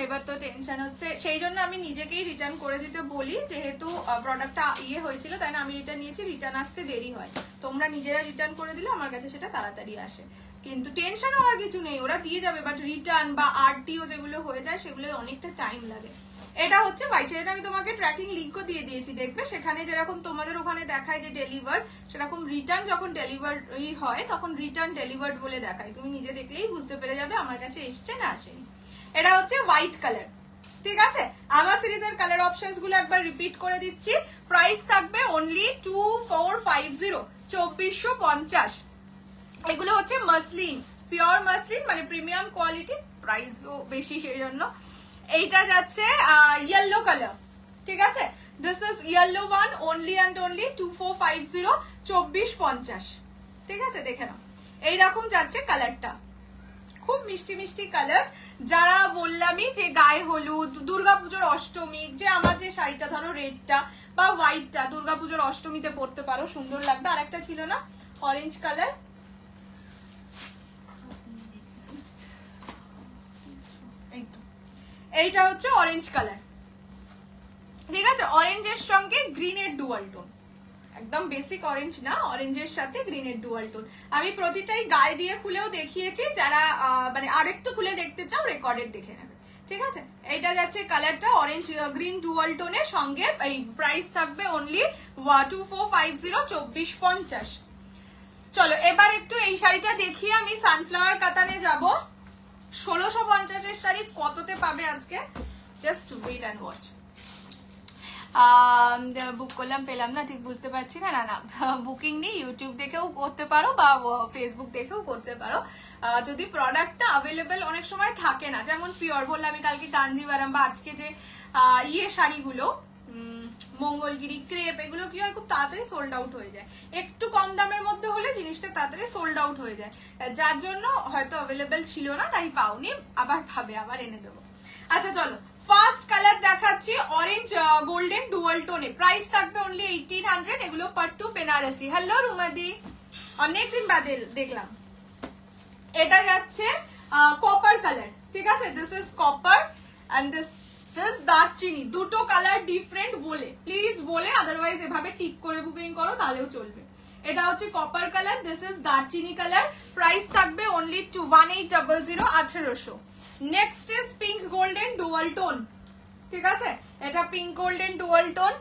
এবার তো টেনশন হচ্ছে, সেই জন্য আমি নিজেকেই রিটার্ন করে দিতে বলি, যেহেতু প্রোডাক্টটা ইয়ে হয়েছিল তাই না, আমি রিটার্ন নিয়েছি, রিটার্ন আসতে দেরি হয়, তোমরা নিজেরা রিটার্ন করে দিলে আমার কাছে সেটা তাড়াতাড়ি আসে, কিন্তু টেনশন হওয়ার কিছু নেই, ওরা দিয়ে যাবে, বাট রিটার্ন বা আরটিও যেগুলো হয়ে যায় সেগুলো অনেকটা টাইম লাগে। এটা হচ্ছে বাইক, সেটা আমি তোমাকে ট্র্যাকিং লিঙ্কও দিয়ে দিয়েছি, দেখবে সেখানে যেরকম তোমাদের ওখানে দেখায় যে ডেলিভার, সেরকম রিটার্ন যখন ডেলিভারি হয় তখন রিটার্ন ডেলিভার্ড বলে দেখায়, তুমি নিজে দেখলেই বুঝতে পেরে যাবে আমার কাছে এসছে না আসেনি। এটা হচ্ছে হোয়াইট কালার। ঠিক আছে, আমার সিরিজের কালার অপশনস গুলো একবার রিপিট করে দিচ্ছি, প্রাইস থাকবে অনলি 2450, 2450। এগুলো হচ্ছে মাসলিন, পিওর মাসলিন মানে প্রিমিয়াম কোয়ালিটি, প্রাইসও বেশি সেই জন্য। এইটা যাচ্ছে ইয়েলো কালার, ঠিক আছে, this is yellow one, only and only 2450, 2450। ঠিক আছে, দেখে নাও এইরকম যাচ্ছে কালারটা, খুব মিষ্টি মিষ্টি কালার। যারা বললামই যে গায়ে হলুদ, দুর্গাপুজোর অষ্টমী, যে আমার যে শাড়িটা ধরো রেডটা বা হোয়াইটটা দুর্গাপুজোর অষ্টমীতে পরতে পারো, সুন্দর লাগবে। আর একটা ছিল না অরেঞ্জ কালার, এইটা হচ্ছে অরেঞ্জ কালার। ঠিক আছে, অরেঞ্জের সঙ্গে গ্রিনের ডুয়াল টোন, একদম বেসিক অরেঞ্জ না, অরেঞ্জের সাথে গ্রিনের ডুয়াল টোন। আমি প্রতিটাই গায়ে দিয়ে খুলেও দেখিয়েছি, যারা মানে আরেকটু খুলে দেখতে চাও রেকর্ডেড দেখে নেবে। ঠিক আছে, এইটা যাচ্ছে কালারটা অরেঞ্জ গ্রিন ডুয়াল টোনের সঙ্গে, এই প্রাইস থাকবে অনলি 2450, 2450। চলো এবার একটু এই শাড়িটা দেখিয়ে আমি সানফ্লাওয়ার কাতানে যাব। 1650 শাড়ি কততে পাবে আজকে, জাস্ট ওয়েট অ্যান্ড ওয়াচ। বুক করলাম পেলাম না, ঠিক বুঝতে পারছি না, না না বুকিং নেই, ইউটিউব দেখেও করতে পারো বা ফেসবুক দেখেও করতে পারো। যদি প্রোডাক্টটা অ্যাভেলেবেল অনেক সময় থাকে না, যেমন পিওর বললাম আমি কালকে কাঞ্জিভারাম, বা আজকে যে ইয়ে শাড়িগুলো মঙ্গলগিরি ক্রেপ এগুলো কি হয় খুব তাড়াতাড়ি সোল্ড আউট হয়ে যায়, একটু কম দামের মধ্যে হলে জিনিসটা তাড়াতাড়ি সোল্ড আউট হয়ে যায়, যার জন্য হয়তো অ্যাভেলেবেল ছিল না তাই পাওনি, আবার ভাবে আবার এনে দেবো। আচ্ছা চলো ফার্স্ট কালার দেখাচ্ছি অরেঞ্জ গোল্ডেন ডুয়াল টোনে, প্রাইস থাকবে অনলি 1800, এগুলো পাট্টু বেনারসি। হ্যালো রুমাদি, অনেকদিন বাদে দেখলাম। এটা যাচ্ছে কপার কালার, ঠিক আছে, this is copper and this is darchini, দুটো কালার ডিফারেন্ট বলে প্লিজ বলে, আদারওয়াইজ এভাবে ঠিক করে বুকিং করো তাহলেও চলবে। এটা হচ্ছে copper colour, this is darchini colour, price থাকবে only 1800 1800। Next is pink golden dual tone, ঠিক আছে, এটা পিঙ্ক গোল্ডেন ডুয়াল টোন,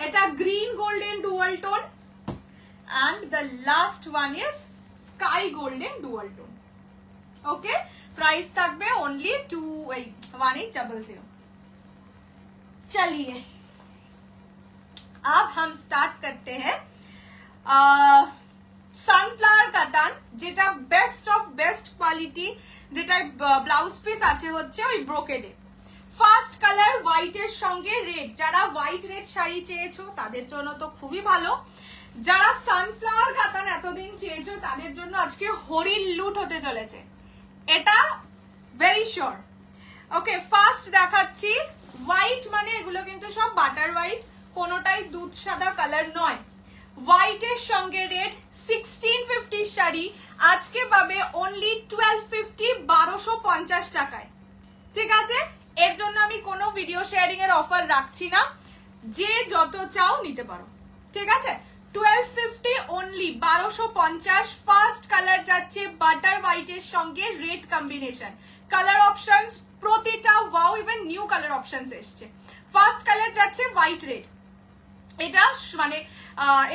এটা green golden dual tone, and the last one is sky golden dual tone. Okay, price থাকবে only 1800। चलिए अब हम स्टार्ट करते हैं সানফ্লাওয়ার কাতান, যেটা বেস্ট অফ বেস্ট কোয়ালিটি, যেটা ব্লাউজ পিস আছে হচ্ছে ওই ব্রোকেডে। ফার্স্ট কালার হোয়াইটের সঙ্গে রেড, যারা হোয়াইট রেড শাড়ি চেয়েছো তাদের জন্য তো খুবই ভালো, যারা সানফ্লাওয়ার কাতান এতদিন চেয়েছো তাদের জন্য আজকে হরিণ লুট হতে চলেছে, এটা ভেরি শিওর। ওকে ফার্স্ট দেখাচ্ছি হোয়াইট, মানে এগুলো কিন্তু সব বাটার হোয়াইট, কোনোটাই দুধ সাদা কালার নয়। হোয়াইটের সঙ্গে রেড 1650 শাড়ি আজকে পাবে অনলি 1250 1250 টাকায়, ঠিক আছে। এর জন্য আমি কোনো ভিডিও শেয়ারিং এর অফার রাখছি না, যে যত চাও নিতে পারো, ঠিক আছে। 1250 অনলি 1250। ফার্স্ট কালার যাচ্ছে বাটার হোয়াইটের সঙ্গে রেড কম্বিনেশন, কালার অপশনস প্রতিটা wow, even new colour options এসছে। ফার্স্ট কালার যাচ্ছে হোয়াইট রেড, এটা মানে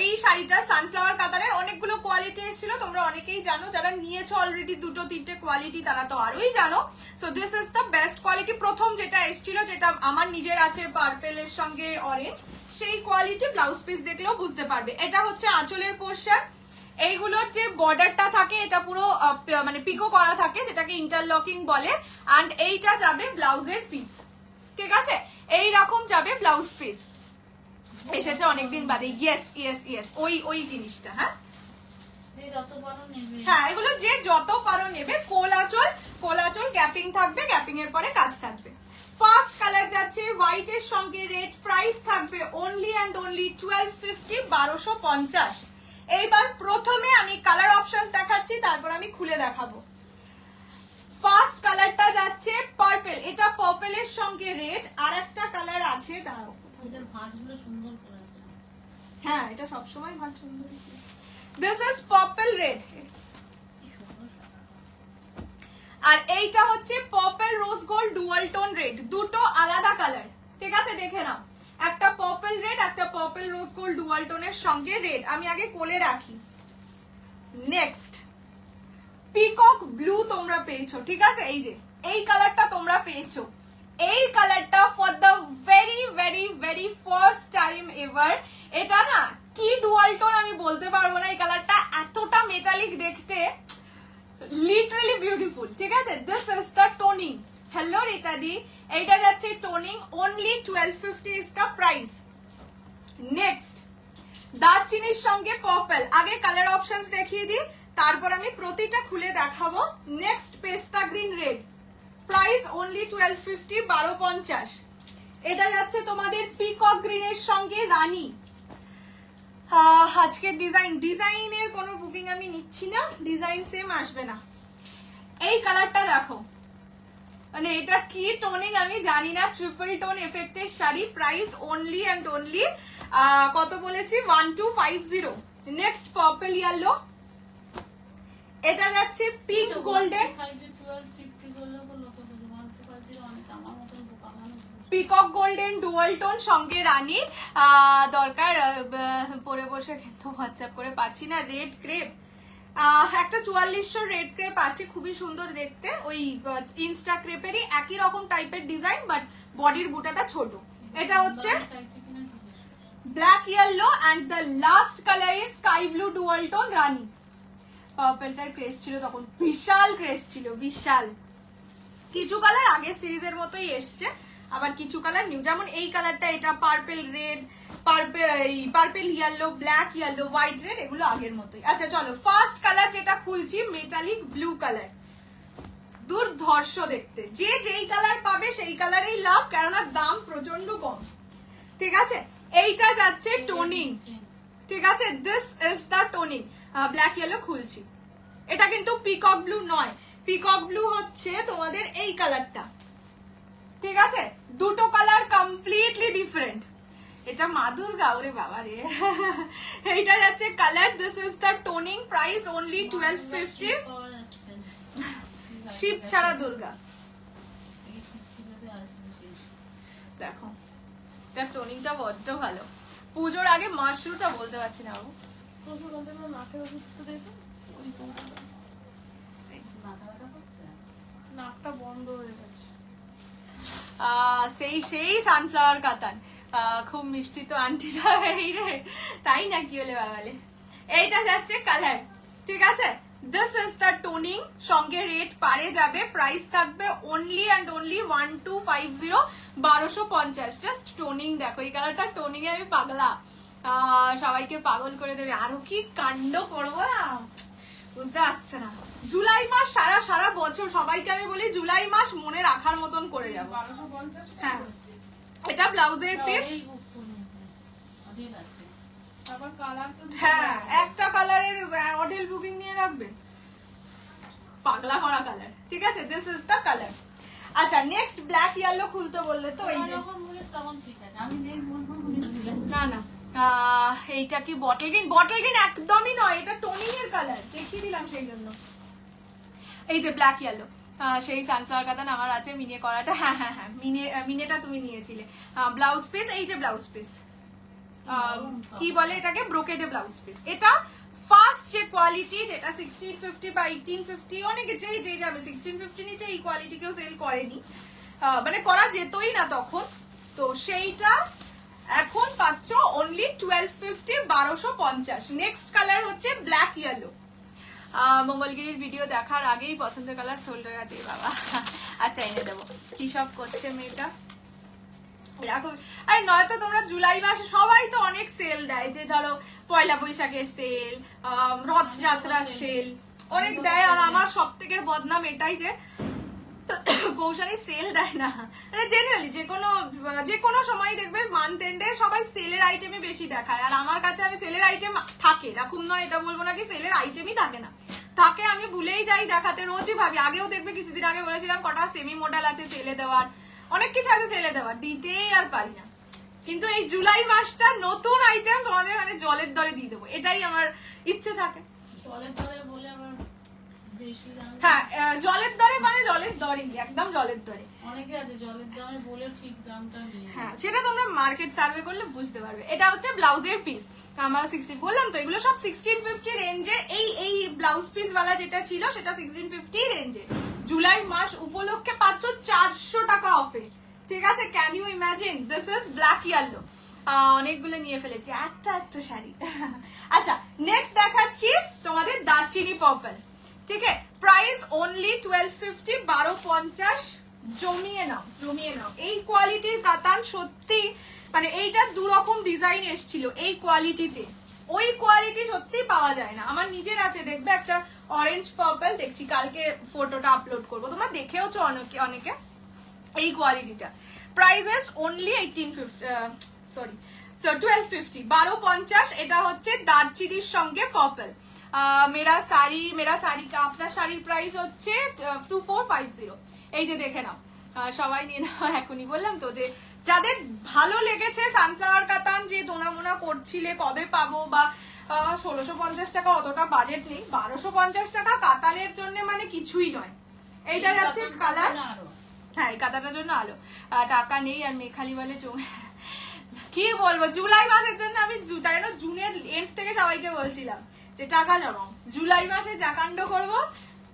এই শাড়িটা সানফ্লাওয়ার কাতানের অনেকগুলো কোয়ালিটি এসেছিল, তোমরা অনেকেই জানো, যারা নিয়েছো অলরেডি দুটো তিনটে কোয়ালিটি তারা তো আরোই জানো। So this is the best quality. প্রথম যেটা এসেছিল, যেটা আমার নিজের আছে পার্পেলের সঙ্গে অরেঞ্জ, সেই কোয়ালিটি ব্লাউজ পিস দেখলেও বুঝতে পারবে। এটা হচ্ছে আঁচলের পোর্শন, এইগুলোর যে বর্ডারটা থাকে এটা পুরো মানে পিকো করা থাকে, যেটাকে ইন্টারলকিং বলে, অ্যান্ড এইটা যাবে ব্লাউজের পিস, ঠিক আছে, এইরকম যাবে ব্লাউজ পিস। এসেছে অনেকদিন বাদে, ইয়েস ইয়েস ইয়েস, ওই জিনিসটা। হ্যাঁ এগুলো যে যত পারো নেবে। কোলাচল গ্যাপিং থাকবে, গ্যাপিং এর পরে কাজ থাকবে। ফার্স্ট কালার যাচ্ছে হোয়াইটের সঙ্গে রেড, প্রাইস থাকবে অনলি অ্যান্ড অনলি 1250 1250। এইবার প্রথমে আমি কালার অপশনস দেখাচ্ছি, তারপর আমি খুলে দেখাবো। ফার্স্ট কালারটা যাচ্ছে পার্পল, এটা পার্পলের সঙ্গে রেড, আর একটা কালার আছে, দাঁড়াও, হ্যাঁ এটা সবসময় ভালো সুন্দর। দিস ইজ পার্পল রেড, আর এইটা হচ্ছে purple rose gold dual tone red, দুটো আলাদা কালার, ঠিক আছে, দেখে নাও, একটা পার্পল রেড, একটা পার্পল রোজ গোল্ড ডুয়াল টোনের সঙ্গে রেড। আমি আগে কোলে রাখি। নেক্সট পিকক ব্লু তোমরা পেয়েছো, ঠিক আছে, এই যে এই কালারটা তোমরা পেয়েছো, এই কালারটা for the very very very first time ever. এটা না কি ডুয়াল টোন আমি বলতে পারবো না, এই কালারটা এতটা মেটালিক দেখতে, লিটারালি বিউটিফুল, ঠিক আছে। This is the toning. Hello রিতাদি, এইটা যাচ্ছে toning, only 1250 is the price. Next দারচিনির সঙ্গে পার্পল, আগে কালার অপশনস দেখিয়ে দিই, তারপর আমি প্রতিটা খুলে দেখাবো। নেক্সট পেস্তা গ্রিন রেড, প্রাইস অনলি 1250 1250। এটা যাচ্ছে তোমাদের পিকক গ্রিনের সঙ্গে রানী। আজকের ডিজাইনের কোনো বুকিং আমি নিচ্ছি না, ডিজাইন সেম আসবে না। এই কালারটা দেখো, মানে এটা কি টোনিং আমি জানি না, ট্রিপল টোন এফেক্টের sari, price only and only কত বলেছি 1250। নেক্সট পার্পল ইয়েলো, এটা যাচ্ছে pink golden, peacock golden dual tone সঙ্গে রানী। দরকার পরে বসে কিন্তু হোয়াটসঅ্যাপ করে পাচ্ছি না। রেড ক্রেপ, একটা 4400 রেড ক্রেপ আছে, খুবই সুন্দর দেখতে, ওই ইনস্টা ক্রেপেরই একই রকম টাইপের ডিজাইন, বাট বডির বুটাটা ছোট। এটা হচ্ছে black yellow, and the last colour is sky blue dual tone রানী। পার্পলটার ক্রেজ ছিল তখন, বিশাল ক্রেজ ছিল, বিশাল। কিছু কালার আগের সিরিজের মতোই এসছে, আবার কিছু কালার নিউ, যেমন এই কালারটা, এটা purple red, purple yellow, black yellow, white red, এগুলো আগের মতোই। আচ্ছা চলো, ফার্স্ট কালার যেটা খুলছি মেটালিক ব্লু কালার, দুর্ধর্ষ দেখতে। যে যেই কালার পাবে সেই কালারেই লাভ, কেননা দাম প্রচন্ড কম। ঠিক আছে, এইটা যাচ্ছে টোনিং। ঠিক আছে, this is the toning. Black yellow খুলছি। এটা কিন্তু পিকক ব্লু নয়, পিকক ব্লু হচ্ছে তোমাদের এই কালারটা। ঠিক আছে, দুটো কালার কমপ্লিটলি ডিফারেন্ট। এটা মা দুর্গা, ওরে বাবা রে। এইটা যাচ্ছে colour, this is the toning, price only 1250। Shiv ছাড়া দুর্গা, দেখো এটা টোনিংটা বড্ড ভালো। পুজোর আগে মাশরুমটা বলতে পারছি না বাবু। নাকের ওষুধ তো দেখো, ওই নাকটা বন্ধ হয়ে গেছে। সেই সানফ্লাওয়ার কাতান, খুব মিষ্টি তো আন্টিরা। এই রে, তাই না, কি হলে বাবালে। এইটা যাচ্ছে কালার। ঠিক আছে, দিস ইজ দ্য টোনিং, সঙ্গে রেট পারে যাবে, প্রাইস থাকবে only and only 1250, 1250। Just toning দেখো, এই কালারটা টোনিং এ আমি পাগলা, সবাইকে পাগল করে দেবে। আরো কি কাণ্ড করবো না, বুঝতে পারছে না। জুলাই মাস সারা বছর সবাইকে আমি বলি জুলাই মাস মনে রাখার মতন করে যাবো। হ্যাঁ, এটা ব্লাউজের পিস। হ্যাঁ, একটা কালারের হোটেল বুকিং নিয়ে রাখবে, পাগলা করা কালার। ঠিক আছে, দিস ইজ দ্য কালার। আচ্ছা, নেক্সট ব্ল্যাক ইয়েলো খুলতে বললে তো এই যে, না না এইটা কি বটল গ্রিন? বটল গ্রিন একদমই নয়, এটা টোনিং এর কালার, দেখিয়ে দিলাম সেই জন্য। এই যে ব্ল্যাক ইয়েলো, সেই সানফ্লাওয়ার কাতান আমার আছে, মিনে করাটা। হ্যাঁ হ্যাঁ হ্যাঁ, মিনেটা তুমি নিয়েছিলে। ব্লাউজ পিস, এই যে ব্লাউজ পিস, কি বলে এটাকে, ব্রোকেডে ব্লাউজ পিস। এটা ফার্স্ট যে কোয়ালিটি, যেটা 1650 বা 1850, অনেকে যে যাবে 1650 নিচে এই কোয়ালিটি কেউ সেল করেনি, মানে করা যেতই না তখন, তো সেইটা এখন পাচ্ছ অনলি 1250, 1250। নেক্সট কালার হচ্ছে ব্ল্যাক ইয়েলো। মঙ্গলগিরির ভিডিও দেখার আগেই পছন্দের কালার সোল্ড হয়ে গেছে বাবা। আচ্ছা, এনে দেবো। কি সব করছে মেয়েটা এরকম। আরে নয়তো তোমরা জুলাই মাসে সবাই তো অনেক সেল দেয়, যে ধরো পয়লা বৈশাখের সেল, রথযাত্রার সেল, অনেক দেয়। আর আমার সব থেকে বদনাম এটাই যে কৌশানি সেল দেয় না। জেনারেলি যে কোনো সময় দেখবে মান্থ এন্ডে সবাই সেলের আইটেমই বেশি দেখায়, আর আমার কাছে আমি সেলের আইটেম থাকে এরকম নয়, এটা বলবো না কি সেলের আইটেমই থাকে না, থাকে, আমি ভুলেই যাই দেখাতে, রোজই ভাবি। আগেও দেখবে কিছুদিন আগে বলেছিলাম কটা সেমি মডেল আছে সেলে দেওয়ার, অনেক কিছু আছে সেলে দেওয়ার, দিতেই আর পারি না। কিন্তু এই জুলাই মাসটা নতুন আইটেম তোমাদের মানে জলের দরে দিয়ে দেবো, এটাই আমার ইচ্ছে থাকে। জলের দরে বলে আবার বেশি দাম। হ্যাঁ, জলের দরে মানে জলের দরে, একদম জলের দরে। অনেকে আছে জলের দামে বলে ঠিক দামটা নেই। হ্যাঁ, সেটা তোমরা মার্কেট সার্ভে করলে বুঝতে পারবে। এটা হচ্ছে ব্লাউজের পিস, আমরা 16 বললাম তো, এগুলো সব 1650 রেঞ্জের। এই ব্লাউজ পিস ওয়ালা যেটা ছিল সেটা 1650 রেঞ্জের। জুলাই মাস উপলক্ষে পাচ্ছ 400 টাকা অফে। ঠিক আছে, can you imagine, this is black yellow. অনেকগুলো নিয়ে ফেলেছি, এত শাড়ি। আচ্ছা, নেক্সট দেখাচ্ছি তোমাদের দারচিনি পার্পল। ঠিক আছে, প্রাইস অনলি 1250, 1250। জমিয়ে নাও। এই কোয়ালিটির কাতান সত্যি, মানে এইটার দুরকম ডিজাইন এসেছিল এই কোয়ালিটিতে, ওই কোয়ালিটি সত্যি পাওয়া যায় না। আমার নিজের আছে, দেখবে একটা অরেঞ্জ পার্পল, দেখছি কালকে ফটোটা আপলোড করবো, তোমরা দেখেওছো অনেকে এই কোয়ালিটিটা। Prices only 1250, 1250। এটা হচ্ছে দারচিনির সঙ্গে পার্পল। মেরা শাড়ি কা আপনার শাড়ির প্রাইস হচ্ছে 2450। এই যে দেখে নাও, সবাই নিয়ে নাও এখনই। বললাম তো যে যাদের ভালো লেগেছে সানফ্লাওয়ার কাতান, যে দোনামোনা করছিলে কবে পাবো, বা 1650 টাকা অতটা বাজেট নেই, 1250 টাকা কাতানের জন্য মানে কিছুই নয়। এইটা যাচ্ছে কালার, হ্যাঁ এই কাতারটার জন্য আলো। টাকা নেই আর মেখালি বলে কি বলবো, জুলাই মাসের জন্য আমি জানি না, জুনের এন্ড থেকে সবাইকে বলছিলাম যে টাকা জমাও, জুলাই মাসে যা কাণ্ড করবো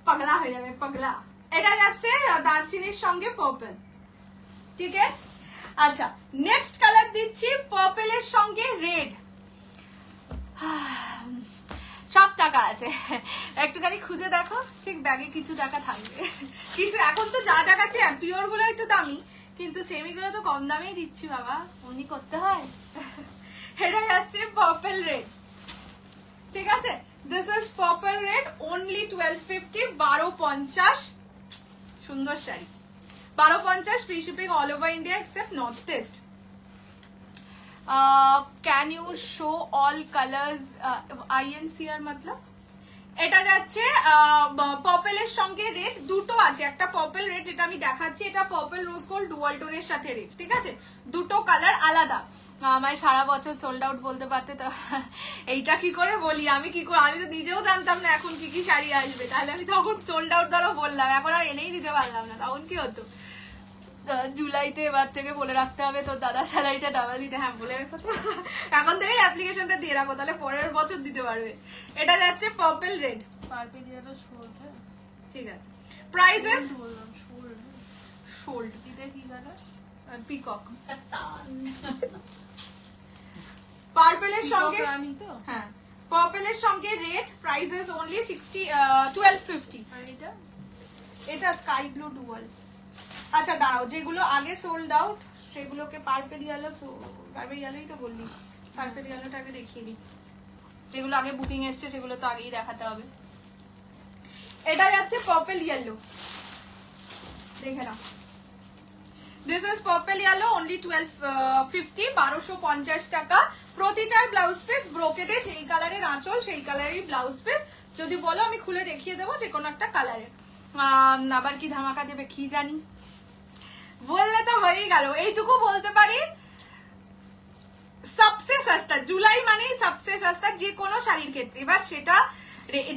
পাগলা হয়ে যাবে, পাগলা। এটা যাচ্ছে দারচিনির সঙ্গে পার্পল। ঠিক আছে, আচ্ছা নেক্সট কালার দিচ্ছি পার্পলের সঙ্গে রেড। সব টাকা আছে, একটুখানি খুঁজে দেখো, ঠিক ব্যাগে কিছু টাকা থাকবে। কিন্তু এখন তো যা দেখাচ্ছে পিওর গুলো একটু দামি, কিন্তু সেমিগুলো তো কম দামেই দিচ্ছি বাবা, উনি করতে হয়। এটা যাচ্ছে পার্পল রেড, ঠিক আছে? This is purple red, only 1250, 1250। সুন্দর শাড়ি, 1250, free shipping all over India except north east. Can you show all colours INCR মতলব? এটা যাচ্ছে পার্পলের সঙ্গে রেড, দুটো আছে, একটা পার্পল রেড যেটা আমি দেখাচ্ছি, এটা পার্পল রোজ গোল্ড ডুয়াল টোনের সাথে রেড, ঠিক আছে? দুটো কালার আলাদা। আমায় সারা বছর সোল্ড আউট বলতে পারতে তো এইটা কি করে বলি, আমি কি করে, আমি তো নিজেও জানতাম না এখন কি কি শাড়ি আসবে, তাহলে আমি তখন সোল্ড আউট ধরো বললাম, এখন আর এনেই দিতে পারলাম না, তখন কি হতো? জুলাইতে এবার থেকে বলে রাখতে হবে তোর দাদা স্যালারিটা ডাবল দিতে। হ্যাঁ বলে রাখো তো, এখন থেকেই অ্যাপ্লিকেশনটা দিয়ে রাখো, তাহলে পরের বছর দিতে পারবে। এটা যাচ্ছে পার্পল রেড, পার্পল ইয়েলো শোল্ড, ঠিক আছে? প্রাইজেস বললাম শোল্ড, শোল্ড, এটা কি কালার? পিকক, পার্পলের সঙ্গে, রানী তো? হ্যাঁ পার্পলের সঙ্গে রেড, প্রাইজেস অনলি 1250। আর এটা এটা স্কাই ব্লু ডুয়াল। আচ্ছা দাঁড়াও, যেগুলো আগে সোল্ড আউট সেগুলোকে পার্পল ইয়েলো, পার্পল ইয়েলোই তো বললি, পার্পল ইয়েলোটাকে দেখিয়ে দিই। যেগুলো আগে বুকিং এসছে সেগুলো তো আগেই দেখাতে হবে। এটা যাচ্ছে পার্পল ইয়েলো, দেখে নাও। This is purple yellow, only 1250, 1250 টাকা। প্রতিটার ব্লাউজ পিস ব্রোকেটে, যেই কালারের আঁচল সেই কালারেরই ব্লাউজ পিস। যদি বলো আমি খুলে দেখিয়ে দেবো যে কোনো একটা কালারের। আবার কি ধামাকা দেবে কি জানি, বললে তো হয়েই গেল। এইটুকু বলতে পারি, সবসে সস্তা, জুলাই মানেই সবসে সস্তা যে কোনো শাড়ির ক্ষেত্রে। এবার সেটা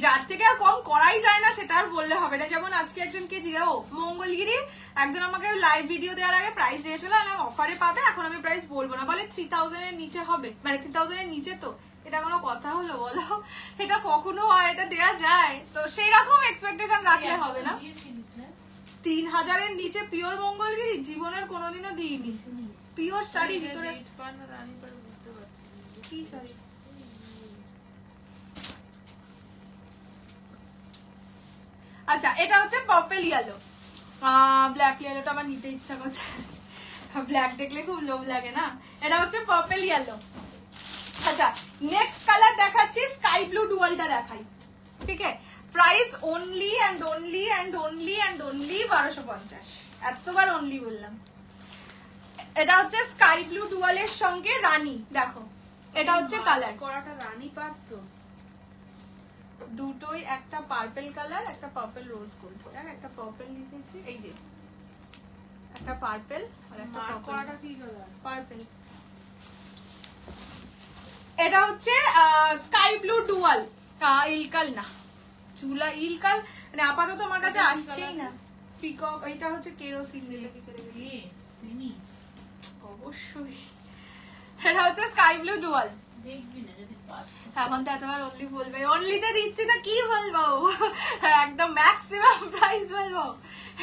যার থেকে আর কম করাই যায় না সেটা আর বললে হবে না। যেমন আজকে একজনকে জিজ্ঞাও, মঙ্গলগিরি একজন আমাকে লাইভ ভিডিও দেওয়ার আগে প্রাইস দিয়েছিল, অফারে পাবে, এখন আমি প্রাইস বলবো না, বলে 3000 এর নিচে হবে, মানে 3000 এর নিচে। তো এটা কোনো কথা হলো বলো? এটা কখনো হয়, এটা দেয়া যায়? তো সেই রকম এক্সপেকটেশন রাখলে হবে না। 3000 এর নিচে পিওর মঙ্গলগিরি জীবনের কোনোদিনও দিইনি। পিওর শাড়ি ভিতরে কি শাড়ি? আচ্ছা এটা হচ্ছে পার্পল ইয়েলো, ব্ল্যাক ইয়েলোটা আমার নিতে ইচ্ছা করছে, ব্ল্যাক দেখলে খুব লোভ লাগে না। এটা হচ্ছে পার্পল ইয়েলো। আচ্ছা নেক্সট কালার দেখাচ্ছি, স্কাই ব্লু ডুয়ালটা দেখাই, ঠিক আছে? Price only and only and only and only 1250। এতবার অনলি বললাম। এটা হচ্ছে স্কাই ব্লু ডুয়ালের সঙ্গে রানী, দেখো এটা হচ্ছে কালার করাটা রানী পার তো দুটোই, একটা পার্পল কালার, একটা পার্পল রোজ গোল্ড। একটা পার্পল লিখেছি, এই যে একটা পার্পল আর একটা করাটা কি কালার? পার্পল। এটা হচ্ছে স্কাই ব্লু ডুয়াল, ইলকাল না চুলা, ইলকাল মানে আপাতত আমার কাছে আসছেই না। পিকক, এটা হচ্ছে কেরোসিন, অবশ্যই। এটা হচ্ছে স্কাই ব্লু ডুয়াল। দেখবি না যদি পাস, এখন তো এতবার অনলি বলবে, অনলিতে দিচ্ছি তো কি বলবো, একদম ম্যাক্সিমাম প্রাইস বলবো।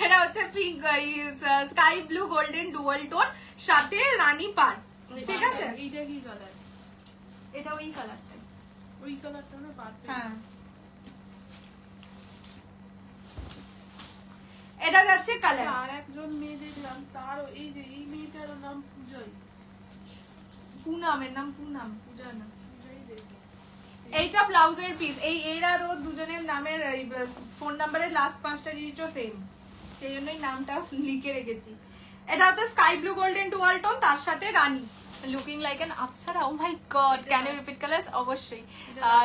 এটা হচ্ছে pink, sky blue golden dual tone সাথে রানী পার, ঠিক আছে? এইটা কি কালার? এটা ওই কালারটা, ওই কালারটা না পার্পল। হ্যাঁ এটা যাচ্ছে কালার। আর একজন মেয়ে দেখলাম, তার এই যে এই মেয়েটার নাম পূজয়, পুনামের নাম পুনাম, পূজা না। পূজয় দেখি। এইটা ব্লাউজের পিস, এই এরা ও দুজনের নামের ফোন নাম্বারের লাস্ট 5টা ডিজিটও সেম, সেই জন্যই নামটা লিখে রেখেছি। এটা হচ্ছে sky blue golden dual tone, তার সাথে রানী, looking like an apsara. Oh my god, can you repeat colours? অবশ্যই,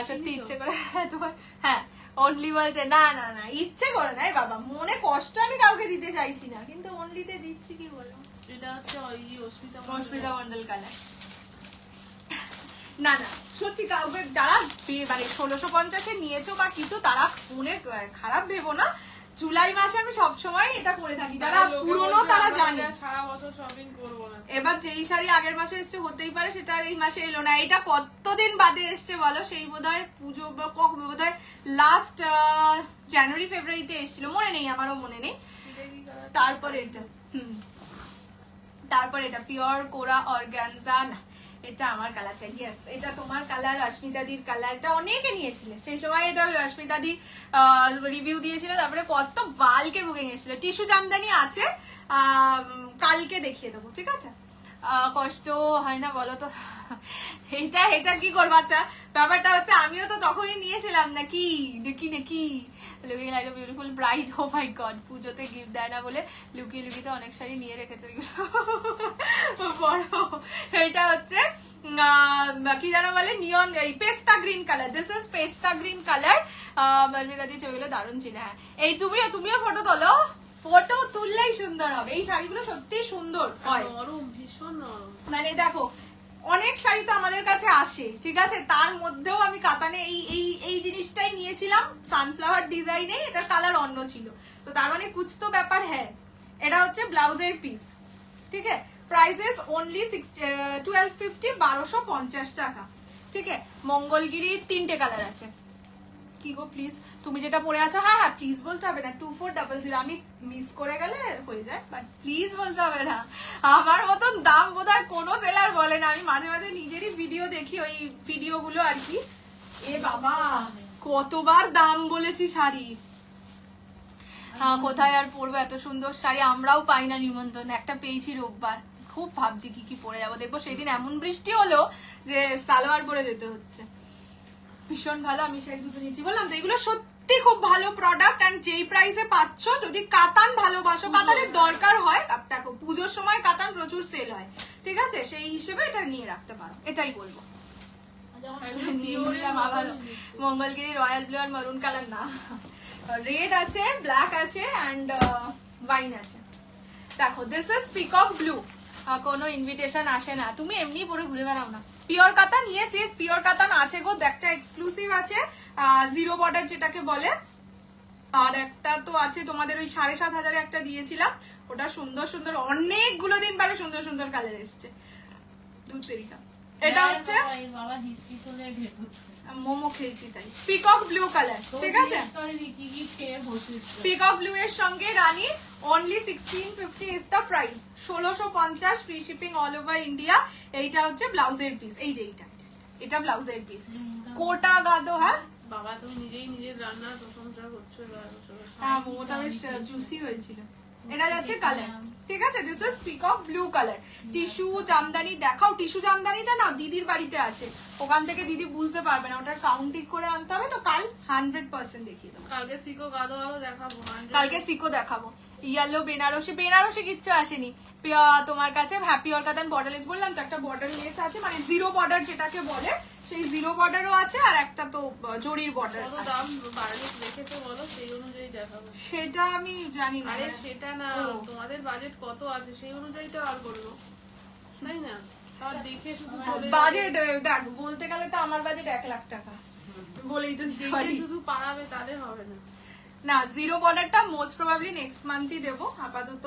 সত্যি ইচ্ছে করে তোমার, হ্যাঁ অনলি বলছে, না না না ইচ্ছে করে নাই বাবা, মনে কষ্ট আমি কাউকে দিতে চাইছি না, কিন্তু অনলিতে দিচ্ছি, কি বলবো। এটা হচ্ছে ওই অস্মিতা মন্ডল কালার। না না সত্যি কাউকে যারা মানে 1650 নিয়েছো বা কিছু, তারা মনে খারাপ ভেবো না। জুলাই মাসে আমি সবসময় এটা করে থাকি, যারা পুরনো তারা জানে। সারা বছর শপিং করবো না। এবার যেই শাড়ি আগের মাসে এসছে হতেই পারে সেটা আর এই মাসে এলো না। এটা কতদিন বাদে এসছে বলো? সেই বোধহয় পুজো বা বোধহয় লাস্ট জানুয়ারি ফেব্রুয়ারিতে এসেছিল, মনে নেই, আমারও মনে নেই। তারপর এটা তারপর এটা পিওর কোরা অর্গানজা, না এটা আমার কালারটা, ইয়েস এটা তোমার কালার, অস্মিতাদির কালার। এটা অনেকে নিয়েছিলে সেই সময়, এটা অস্মিতাদি রিভিউ দিয়েছিল, তারপরে কত বালকে বুকিং এসেছিল। টিস্যু জামদানি আছে, কালকে দেখিয়ে দেবো, ঠিক আছে? কষ্ট হয় না বলো তো? এটা কি করবো? আচ্ছা ব্যাপারটা হচ্ছে আমিও তো তখনই নিয়েছিলাম নাকি নাকি looking like a beautiful bride. Oh my god, পুজোতে গিফট দেয় না বলে লুকিয়ে লুকিয়ে অনেক শাড়ি নিয়ে রেখেছে বড়। এটা হচ্ছে কি যেন বলে, নিয়ন এই পেস্তা গ্রিন কালার। দিস ইজ পেস্তা গ্রিন কালার। বলবিদা দিয়ে ছবিগুলো দারুণ ছিল। হ্যাঁ, এই তুমিও ফটো তোলো, ফটো তুললেই সুন্দর হবে। এই শাড়িগুলো সত্যি সুন্দর হয়, নরম, ভীষণ নরম। মানে দেখো অনেক শাড়ি তো আমাদের কাছে আসে, ঠিক আছে, তার মধ্যেও আমি কাতানে এই জিনিসটাই নিয়েছিলাম সানফ্লাওয়ার ডিজাইনে। এটা কালার অন্য ছিল, তো তার মানে কুছ তো ব্যাপার হ্যাঁ। এটা হচ্ছে ব্লাউজের পিস, ঠিক আছে। প্রাইসেস অনলি 1250, 1250 টাকা, ঠিক আছে। মঙ্গলগিরি 3টে কালার আছে। কি গো প্লিজ, তুমি যেটা পরে আছো, হ্যাঁ প্লিজ বলতে হবে না। 2400, আমি মিস করে গেলে হয়ে যায়, বাট প্লিজ বলতে হবে না। আমার মতন দাম বোধহয় কোনো সেলার বলে না। আমি মাঝে মাঝে নিজেরই ভিডিও দেখি, ওই ভিডিওগুলো আর কি। এ বাবা, কতবার দাম বলেছি শাড়ির। কোথায় আর পরবো এত সুন্দর শাড়ি? আমরাও পাই না নিমন্ত্রণ, একটা পেয়েছি রোববার। খুব ভাবছি কি পরে যাবো। দেখবো সেদিন এমন বৃষ্টি হলো যে সালোয়ার পরে যেতে হচ্ছে। ভীষণ ভালো, আমি শাড়ি দুটো নিয়েছি। বললাম তো এগুলো সত্যি খুব ভালো প্রোডাক্ট, এন্ড যেই প্রাইসে পাচ্ছ। যদি কাতান ভালোবাসো, কাতানের দরকার হয়, দেখো পুজোর সময় কাতান প্রচুর সেল হয়, ঠিক আছে, সেই হিসেবে এটা নিয়ে রাখতে পারো, এটাই বলবো। মঙ্গলগিরি রয়্যাল ব্লু আর মারুন কালার না, রেড আছে, ব্ল্যাক আছে, এন্ড ওয়াইন আছে। দেখো দিস ইজ পিকক ব্লু। কোনো ইনভিটেশন আসে না, তুমি এমনি পরে ঘুরে বেড়াও না। পিওর কাতান, ইয়েস পিওর কাতান আছে গো। একটা এক্সক্লুসিভ আছে জিরো বর্ডার যেটাকে বলে, আর একটা তো আছে তোমাদের ওই 7,500 একটা দিয়েছিলাম, ওটা সুন্দর সুন্দর অনেকগুলো দিন পরে সুন্দর সুন্দর কালার এসছে। দুধ তেরিকা। এটা হচ্ছে মোমো খেয়েছি তাই। পিকক ব্লু কালার, ঠিক আছে। পিকক ব্লু এর সঙ্গে রানী, only 1650 is the price. 1650, free shipping all over India. এইটা হচ্ছে ব্লাউজের পিস, এই যে এটা ব্লাউজের পিস। কোটা গাদো। হ্যাঁ বাবা, তুমি নিজেই নিজের রান্নার প্রশংসা করছো। হ্যাঁ, মোমোটা বেশ জুসি হয়েছিল। এটা যাচ্ছে কালার, ঠিক আছে। This is peacock blue colour. Tissue Jamdani দেখাও। টিস্যু জামদানিটা না দিদির বাড়িতে আছে, ওখান থেকে দিদি বুঝতে পারবে না, ওটার কাউন্টিং করে আনতে হবে। তো কাল 100% দেখিয়ে দেবো। কালকে সিকো গাদোয়ালও দেখাবো। কালকে সিকো দেখাবো। ইয়েলো বেনারসি কিচ্ছু আসেনি তোমার কাছে। হ্যাপি অর কাতান বর্ডারলেস, বললাম তো একটা বর্ডার লেস আছে, মানে জিরো বর্ডার যেটাকে বলে, সেই জিরো বর্ডারও আছে, আর একটা তো জরির বর্ডার। দাম বাড়িয়ে রেখেছো বলো, সেই অনুযায়ী দেখাবো। সেটা আমি জানি না। আরে সেটা না, তোমাদের বাজেট কত আছে সেই অনুযায়ী তো আর করবো, তাই না? তার দেখে শুধু বাজেট দেখ, বলতে গেলে তো আমার বাজেট 1 লাখ টাকা বলেই তো শুধু পারাবে তাদের হবে না। না, জিরো বর্ডারটা মোস্ট প্রবাবলি নেক্সট মান্থই দেবো। আপাতত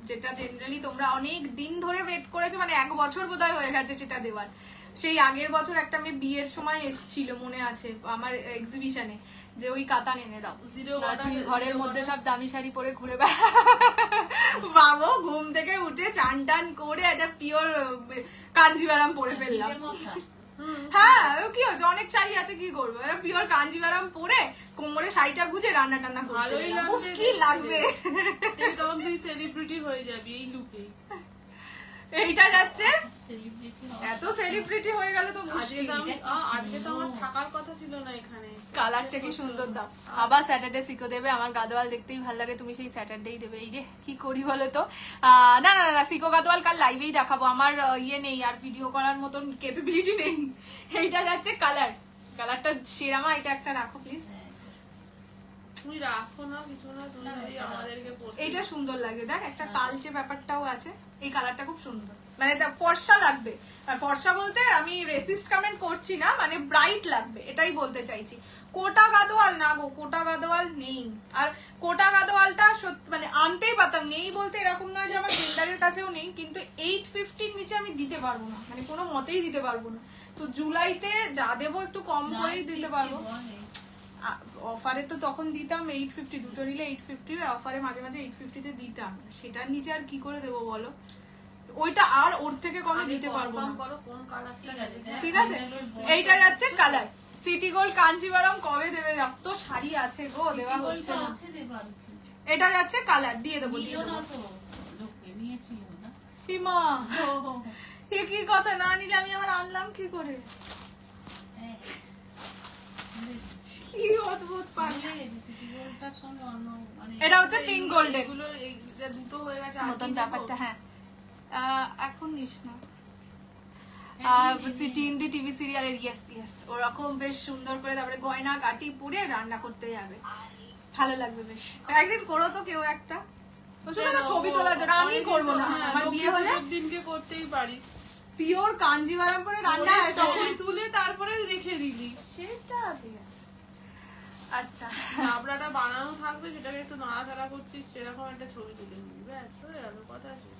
যেটা জেনারেলি তোমরা অনেক দিন ধরে ওয়েট করেছো, মানে 1 বছর বোধহয় হয়ে গেছে সেটা দেওয়ার। সেই আগের বছর একটা আমি বিয়ের সময় এসেছিল, মনে আছে আমার এক্সিবিশনে, যে ওই কাতান এনে দাও। জিরো বর্ডার ঘরের মধ্যে সব দামি শাড়ি পরে ঘুরে বাবু, ঘুম থেকে উঠে চান টান করে একটা পিওর কাঞ্জিভারাম পরে ফেললাম। হ্যাঁ, কি হচ্ছে, অনেক শাড়ি আছে, কি করবো, পিওর কাঞ্জিভারাম পরে কোমরে শাড়িটা গুজে রান্না টান্না ভালোই লাগবে। কি লাগবে, তখন তুই সেলিব্রিটি হয়ে যাবি এই লুকে। এইটা যাচ্ছে, এত সেলিব্রিটি হয়ে গেল তো আজকে তো আমার থাকার কথা ছিল না এখানে। কালারটা কি সুন্দর দাও। আবার স্যাটারডে সিকো দেবে, আমার গাদোয়াল দেখতেই ভালো লাগে, তুমি সেই স্যাটারডেই দেবে। এই রে কি করি বলো তো। না না না, সিকো গাদোয়াল কাল লাইভেই দেখাবো, আমার ইয়ে নেই আর ভিডিও করার মতন ক্যাপাবিলিটি নেই। এইটা যাচ্ছে কালারটা সেরামা। এটা একটা রাখো প্লিজ। তুমি রাখো না, কিছু না, তুমি আমাদেরকে এইটা সুন্দর লাগে, দেখ একটা কালচে ব্যাপারটাও আছে। এই কালারটা খুব সুন্দর, মানে ফর্সা লাগবে। আর ফর্সা বলতে আমি রেসিস্ট কমেন্ট করছি না, মানে ব্রাইট লাগবে এটাই বলতে চাইছি। কোটা গাদোয়াল না গো, কোটা গাদোয়াল নেই। আর কোটা গাদোয়ালটা মানে আনতেই পারতাম, নেই বলতে এরকম নয় যে আমার ভেন্ডারের কাছেও নেই, কিন্তু 850 নিচে আমি দিতে পারবো না, মানে কোনো মতেই দিতে পারবো না। তো জুলাইতে যা দেবো একটু কম করেই দিতে পারবো। অফারে তো তখন দিতাম 850, দুটো নিলে 850, অফারে মাঝে মাঝে 850-তে দিতাম। সেটার নিচে আর কি করে দেবো বলো, ওইটা আর ওর থেকে কমে দিতে পারবো না। ঠিক আছে, এইটা যাচ্ছে কালার। সিটি গোল্ড কাঞ্জিভারাম কবে দেবে? তো শাড়ি আছে গো, দেওয়া হচ্ছে না। এটা যাচ্ছে কালার, দিয়ে দেবো। এনেছিল না হিমা এ কি কথা, না নিলে আমি আবার আনলাম কি করে? হ্যাঁ কি অদ্ভুত পাগল। গোলটার সঙ্গে অন্য মানে এটা হচ্ছে পিঙ্ক গোল্ডেন এগুলো এইটা দুটো হয়ে গেছে আর মতন কি ব্যাপারটা। নেবো? হ্যাঁ এখন নিস না। হ্যাঁ, হিন্দি টিভি সিরিয়ালের ইয়েস ইয়েস ওরকম বেশ সুন্দর করে তারপরে গয়না গাটি পরে রান্না করতে যাবে, ভালো লাগবে বেশ। একদিন করো তো কেউ একটা, বলছো না ছবি তোলার জন্য। আমি করবো না, হ্যাঁ, আমার বিয়ে হলে লক্ষ্মী পুজোর দিনকে করতেই পারিস। পিওর কাঞ্জিভারাম করে রান্না হয় তখন। ছবি তুলে তারপরে রেখে দিলি, সেটা ঠিক আছে। আচ্ছা লাবড়াটা বানানো থাকবে, সেটাকে একটু নাড়াচাড়া করছিস, সেরকম একটা ছবি তুলে নিবি, ব্যাস হয়ে গেল, কথা শেষ।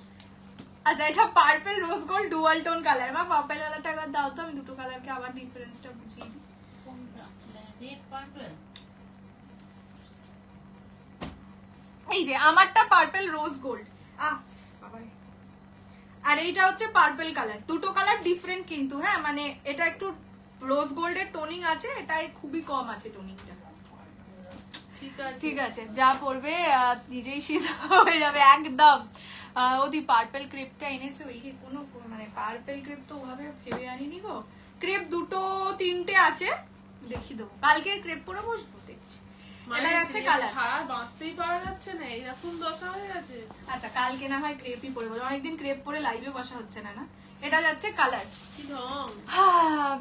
আচ্ছা, এটা purple rose gold dual tone colour. মা পার্পল কালারটা একবার দাও তো, আমি দুটো কালারকে আবার ডিফারেন্সটা বুঝিয়ে দিই। কোনটা রেড পার্পল এই যে আমারটা পার্পল রোজ গোল্ড, বাবারে, আর এইটা হচ্ছে পার্পল কালার। দুটো কালার ডিফারেন্ট কিন্তু, হ্যাঁ মানে এটা একটু রোজ গোল্ডের টোনিং আছে, এটাই খুবই কম আছে টোনিংটা। ঠিক আছে, ঠিক আছে, যা পড়বে নিজেই সিদ্ধ হয়ে যাবে একদম। ওদি পার্পল ক্রেপটা এনেছো? এই যে কোনো মানে পার্পল ক্রেপ তো ওভাবে ভেবে আনিনি গো। ক্রেপ দুটো তিনটে আছে, দেখি দেবো। কালকে ক্রেপ পরে বসবো, দেখছি। মানে এটা যাচ্ছে কালার। ছাড়া বাঁচতেই পারা যাচ্ছে না, এরকম দশা হয়ে গেছে। আচ্ছা, কালকে না হয় ক্রেপই পরে বসবো, অনেকদিন ক্রেপ পরে লাইভে বসা হচ্ছে না। না, এটা যাচ্ছে কালার। কি ঢং,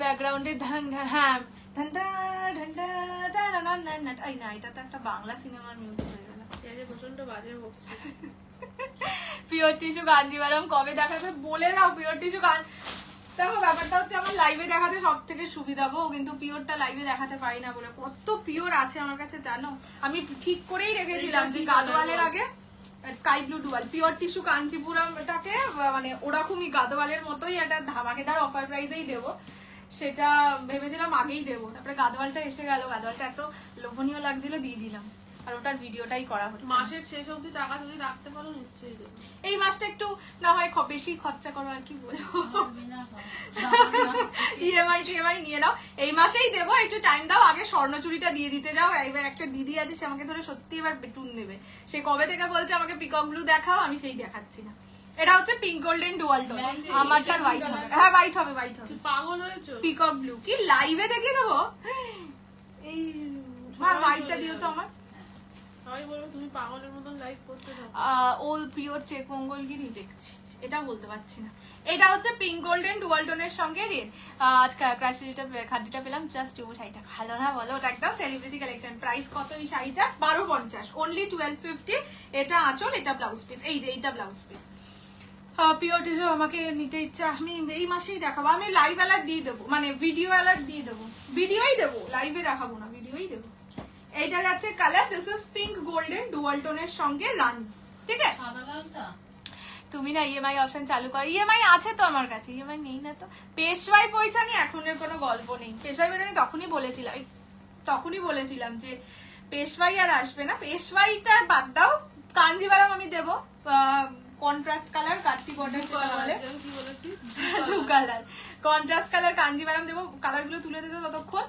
ব্যাকগ্রাউন্ডের ঢং, হ্যাঁ ঢন্ডা ঢন্ডা টানানানানা। এই না, এটা তো একটা বাংলা সিনেমার মিউজিক হয়ে গেল। সে যে প্রচন্ড বাজে বকছে। পিওর টিস্যু কাঞ্জিভারাম কবে দেখাবে বলে দাও। পিওর টিস্যু দেখো, ব্যাপারটা হচ্ছে আমার লাইভে দেখাতে সব থেকে সুবিধা গো, কিন্তু পিওরটা লাইভে দেখাতে পারি না বলে। কত পিওর আছে আমার কাছে জানো, আমি ঠিক করেই রেখেছিলাম যে গাদোয়ালের আগে sky blue dual pure tissue কাঞ্চিপুরমটাকে মানে ওরকমই গাদোয়ালের মতোই একটা ধামাকেদার অফার প্রাইজেই দেবো, সেটা ভেবেছিলাম আগেই দেবো। তারপরে গাদোয়ালটা এসে গেল, গাদোয়ালটা এত লোভনীয় লাগছিল, দিয়ে দিলাম। আর ওটার ভিডিওটাই করা হচ্ছে। মাসের শেষ অবধি টাকা যদি রাখতে পারো নিশ্চয়ই দেবো। এই মাসটা একটু না হয় বেশি খরচা করো, আর কি বলবো, ইএমআই নিয়ে নাও। এই মাসেই দেবো, একটু টাইম দাও। আগে স্বর্ণচুরিটা দিয়ে দিতে যাও। এবার একটা দিদি আছে, সে আমাকে ধরে সত্যি এবার বেটুন দেবে। সে কবে থেকে বলছে আমাকে পিকক ব্লু দেখাও, আমি সেই দেখাচ্ছি না। এটা হচ্ছে পিঙ্ক গোল্ডেন ডুয়াল টোন, আমারটা হোয়াইট হবে। হ্যাঁ হোয়াইট হবে, হোয়াইট হবে। তুই পাগল হয়েছো? পিকক ব্লু কি লাইভে দেখিয়ে দেবো? এই হোয়াইটটা দিও তো আমার। সবাই বলবো তুমি পাগলের মতন লাইভ করতে থাকো। ও পিওর চেক মঙ্গলগিরি দেখছি, এটা বলতে পারছি না। এটা হচ্ছে পিঙ্ক গোল্ডেন ডুয়াল টোনের সঙ্গে রেড। আজকে ক্রাশিটা খাদ্যটা পেলাম জাস্ট ও শাড়িটা ভালো না বলো? ওটা একদম সেলিব্রিটি কালেকশন। প্রাইস কত এই শাড়িটা? 1250, অনলি 1250। এটা আঁচল, এটা ব্লাউজ পিস। এই যে এইটা ব্লাউজ পিস। পিওর টিস্যু আমাকে নিতে ইচ্ছা, আমি এই মাসেই দেখাবো। আমি লাইভ অ্যালার্ট দিয়ে দেবো, মানে ভিডিও অ্যালার্ট দিয়ে দেবো। ভিডিওই দেবো, লাইভে দেখাবো না, ভিডিওই দেবো। এইটা যাচ্ছে colour, this is pink golden dual টোনের সঙ্গে রান। ঠিক আছে, সাদা লালটা তুমি না ইএমআই অপশন চালু করো। ইএমআই আছে তো আমার কাছে, ইএমআই নেই না তো। পেশওয়াই বইটা নিয়ে এখনের কোনো গল্প নেই। পেশওয়াই বইটা নিয়ে তখনই বলেছিলাম যে পেশওয়াই আর আসবে না। পেশওয়াইটা বাদ দাও, কাঞ্জিভারাম আমি দেবো কন্ট্রাস্ট কালার, কাটটি বর্ডার বলে, কি বলেছি? Two colour contrast colour Kanjeevaram দেবো। কালারগুলো তুলে দিতে ততক্ষণ।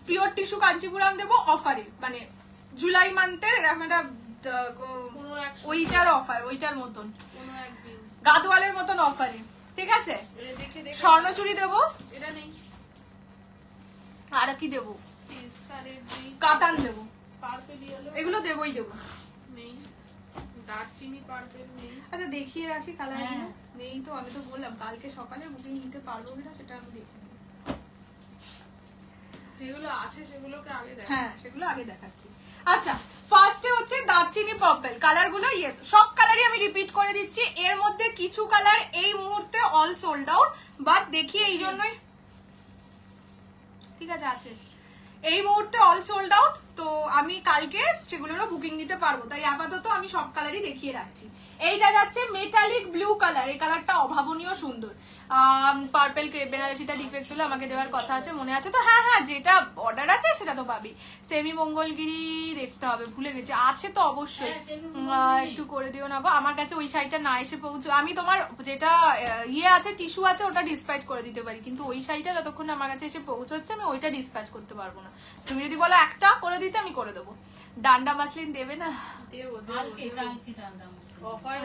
পিওর টিস্যু কাঞ্চিপুরাম দেবো অফারে, মানে জুলাই মান্থের এরকম একটা ওইটার অফার, ওইটার মতন কোনো একদিন গাদোয়ালের মতন অফারে। ঠিক আছে, দেখে দেখে স্বর্ণচুরি দেবো। এটা নেই, আর কি দেবো? পেস্তা রেড নেই, কাতান দেবো, পার্পল ইয়েলো এগুলো দেবোই দেবো। নেই, দারচিনি পার্পল নেই। আচ্ছা দেখিয়ে রাখি কালার হ্যাঁ। নেই তো। আমি তো বললাম কালকে সকালে বুকিং নিতে পারবো কিনা সেটা আমি দেখে নেবো। যেগুলো আছে সেগুলোকে আগে দেখ। হ্যাঁ সেগুলো আগে দেখাচ্ছি। আচ্ছা, ফার্স্টে হচ্ছে দারচিনি পার্পল। কালার গুলো ইয়েস, সব কালারই আমি রিপিট করে দিচ্ছি। এর মধ্যে কিছু কালার এই মুহূর্তে অল সোল্ড আউট, বাট দেখি এই জন্যই, ঠিক আছে আছে এই মুহূর্তে অল সোল্ড আউট। তো আমি কালকে সেগুলোরও বুকিং নিতে পারবো, তাই আপাতত আমি সব কালারই দেখিয়ে রাখছি। এইটা যাচ্ছে মেটালিক ব্লু কালার, এই কালারটা অভাবনীয় সুন্দর। পার্পেল ক্রেপ বেনারসিটা ডিফেক্ট হলে আমাকে দেওয়ার কথা আছে, মনে আছে তো? হ্যাঁ হ্যাঁ, যেটা অর্ডার আছে সেটা তো পাবি। সেমি মঙ্গলগিরি দেখতে হবে, ভুলে গেছি, আছে তো অবশ্যই। একটু করে দিও না গো, আমার কাছে ওই শাড়িটা না এসে পৌঁছো, আমি তোমার যেটা ইয়ে আছে টিস্যু আছে ওটা ডিসপ্যাচ করে দিতে পারি, কিন্তু ওই শাড়িটা যতক্ষণ আমার কাছে এসে পৌঁছচ্ছে আমি ওইটা ডিসপ্যাচ করতে পারবো না। তুমি যদি বলো একটা করে দিতে আমি করে দেবো। ডান্ডা মাসলিন দেবে না? দেবো কালকে ঠান্ডা মুশকিল। অফার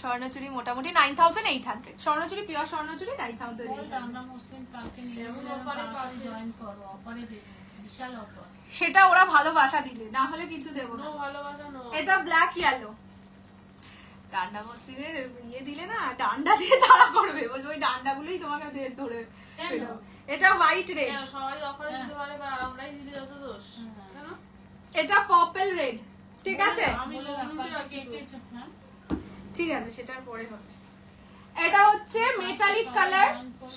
স্বর্ণচুরি মোটামুটি 9800, স্বর্ণচুরি পিওর স্বর্ণচুরি 9800। ঠান্ডা মুশকিল কালকে নিয়ে জয়েন করো, অফারে দেবে, বিশাল অফার। সেটা ওরা ভালোবাসা দিলে, না হলে কিছু দেবো না। ভালোবাসা নো। এটা ব্ল্যাক ইয়েলো। ডান্ডা মসজিদের ইয়ে দিলে না, ডান্ডা দিয়ে তাড়া করবে, বলবে ওই ডান্ডাগুলোই তোমাকে ধরে। এটা হোয়াইট রেড। সবাই অফারে দিতে পারে, আর আমরাই দিলে যত দোষ। কেন? এটা পার্পল রেড, ঠিক আছে? আমি ঠিক আছে, সেটার পরে হবে। এটা হচ্ছে মেটালিক কালার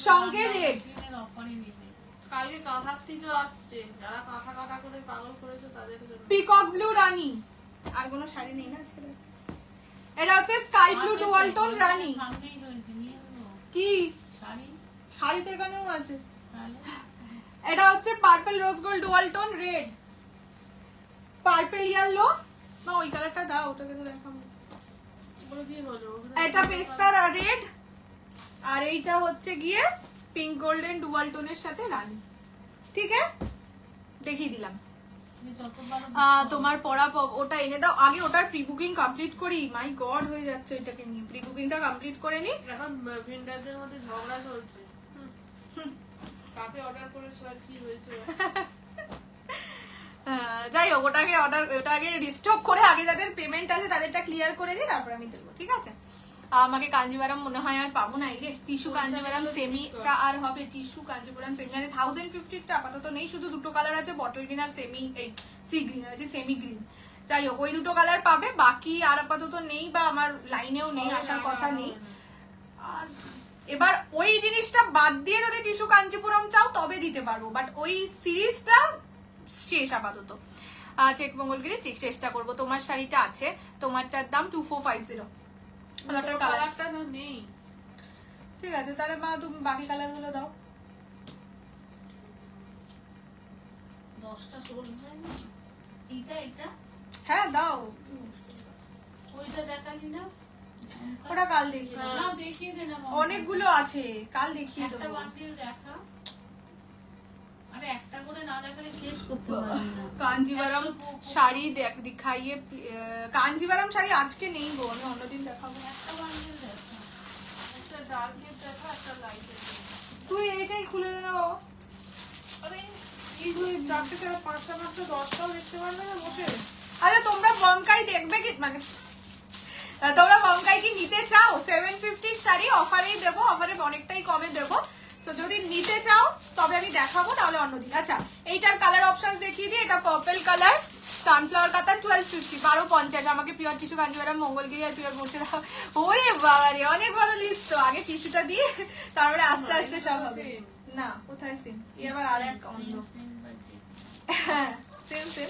সঙ্গে রেড। অফারে নেবে। কালকে কাঁথা স্টিচও আসছে, যারা কাঁথা কাঁথা করে পাগল করেছো তাদের জন্য। পিকক ব্লু রানী। আর কোনো শাড়ি নেই না আজকে? এটা হচ্ছে স্কাই ব্লু ডুয়াল টোন রানী। সামনেই রয়েছে, নিয়ে নেবো। কি শাড়ি শাড়িতে এখানেও আছে। তাহলে এটা হচ্ছে purple rose gold dual tone red, purple yellow. না ওই কালারটা দাও, ওটাকে তো দেখাবো। ওগুলো দিয়ে বলো। এটা পেস্তা রেড, আর এইটা হচ্ছে গিয়ে পিঙ্ক গোল্ডেন ডুয়াল টোনের সাথে রানী। ঠিক আছে, দেখিয়ে দিলাম। তোমার পড়া ওটা এনে দাও আগে, ওটার প্রি বুকিং কমপ্লিট করি। মাই গড, হয়ে যাচ্ছে ওইটাকে নিয়ে। প্রি বুকিংটা কমপ্লিট করে নি। এখন ভেন্ডারদের মধ্যে ঝগড়া চলছে। কাকে অর্ডার করেছো আর কি হয়েছে? যাই হোক, ওটা আগে রিস্টক করে আগে যাদের পেমেন্ট আছে তাদেরটা ক্লিয়ার করে দিই, তারপর আমি দেবো। ঠিক আছে? আমাকে কাঞ্জিভারাম মনে হয় আর পাবো না। এই রে টিস্যু কাঞ্জিভারাম সেমিটা আর হবে। টিস্যু কাঞ্জিভারাম সেমি মানে 1050টা আপাতত নেই, শুধু দুটো কালার আছে, বটল গ্রিন আর সেমি, এই সি গ্রিন আছে, সেমি গ্রিন। যাই হোক, ওই দুটো কালার পাবে, বাকি আর আপাতত নেই, বা আমার লাইনেও নেই, আসার কথা নেই। আর এবার ওই জিনিসটা বাদ দিয়ে যদি টিস্যু কাঞ্জিপুরম চাও তবে দিতে পারবো, বাট ওই সিরিজটা শেষ আপাতত। চেক মঙ্গলগিরি চেষ্টা করবো। তোমার শাড়িটা আছে, তোমারটার দাম 2450। কালারটা না নেই। ঠিক আছে, তাহলে মা তুমি বাকি কালার গুলো দাও। 10টা সোল হয় না? এটা হ্যাঁ দাও, ওইটা দেখালি না? ওটা কাল দেখিয়ে দেবো। না, দেখিয়ে দে না। অনেকগুলো আছে, কাল দেখিয়ে একটা দেবো। বান্ডিল দেখা। আরে একটা করে না দেখালে শেষ করতে পারবি না। কাঞ্জিভারাম শাড়ি দেখাইয়ে, কাঞ্জিভারাম শাড়ি আজকে নেই গো, আমি অন্যদিন দেখাবো। একটা বান্ডিল দেখা। একটা ডার্কের দেখা, একটা লাইটের দেখা। তুই এইটাই খুলে দাও। আরে এই যে 4টে ছাড়া 5টা 10টাও দেখতে পারবে না বসে। আচ্ছা তোমরা বমকাই দেখবে কি, মানে তোমরা বমকাই কি নিতে চাও? 750 শাড়ি অফারেই দেবো, অফারে অনেকটাই কমে দেবো। তো যদি নিতে চাও তবে আমি দেখাবো, তাহলে অন্যদিন। আচ্ছা, এইটার কালার অপশন দেখিয়ে দিই। এটা পার্পল কালার, সানফ্লাওয়ার কাতার 1250, 1250। আমাকে পিওর টিস্যু কাঞ্জিভারাম মঙ্গলগিরি আর পিওর বসে দাও। ওরে বাবা রে, অনেক বড় লিস্ট তো। আগে টিস্যুটা দিয়ে তারপরে আস্তে আস্তে সব হবে। না কোথায় সিম, এবার আর এক অন্য। হ্যাঁ সেম সেম।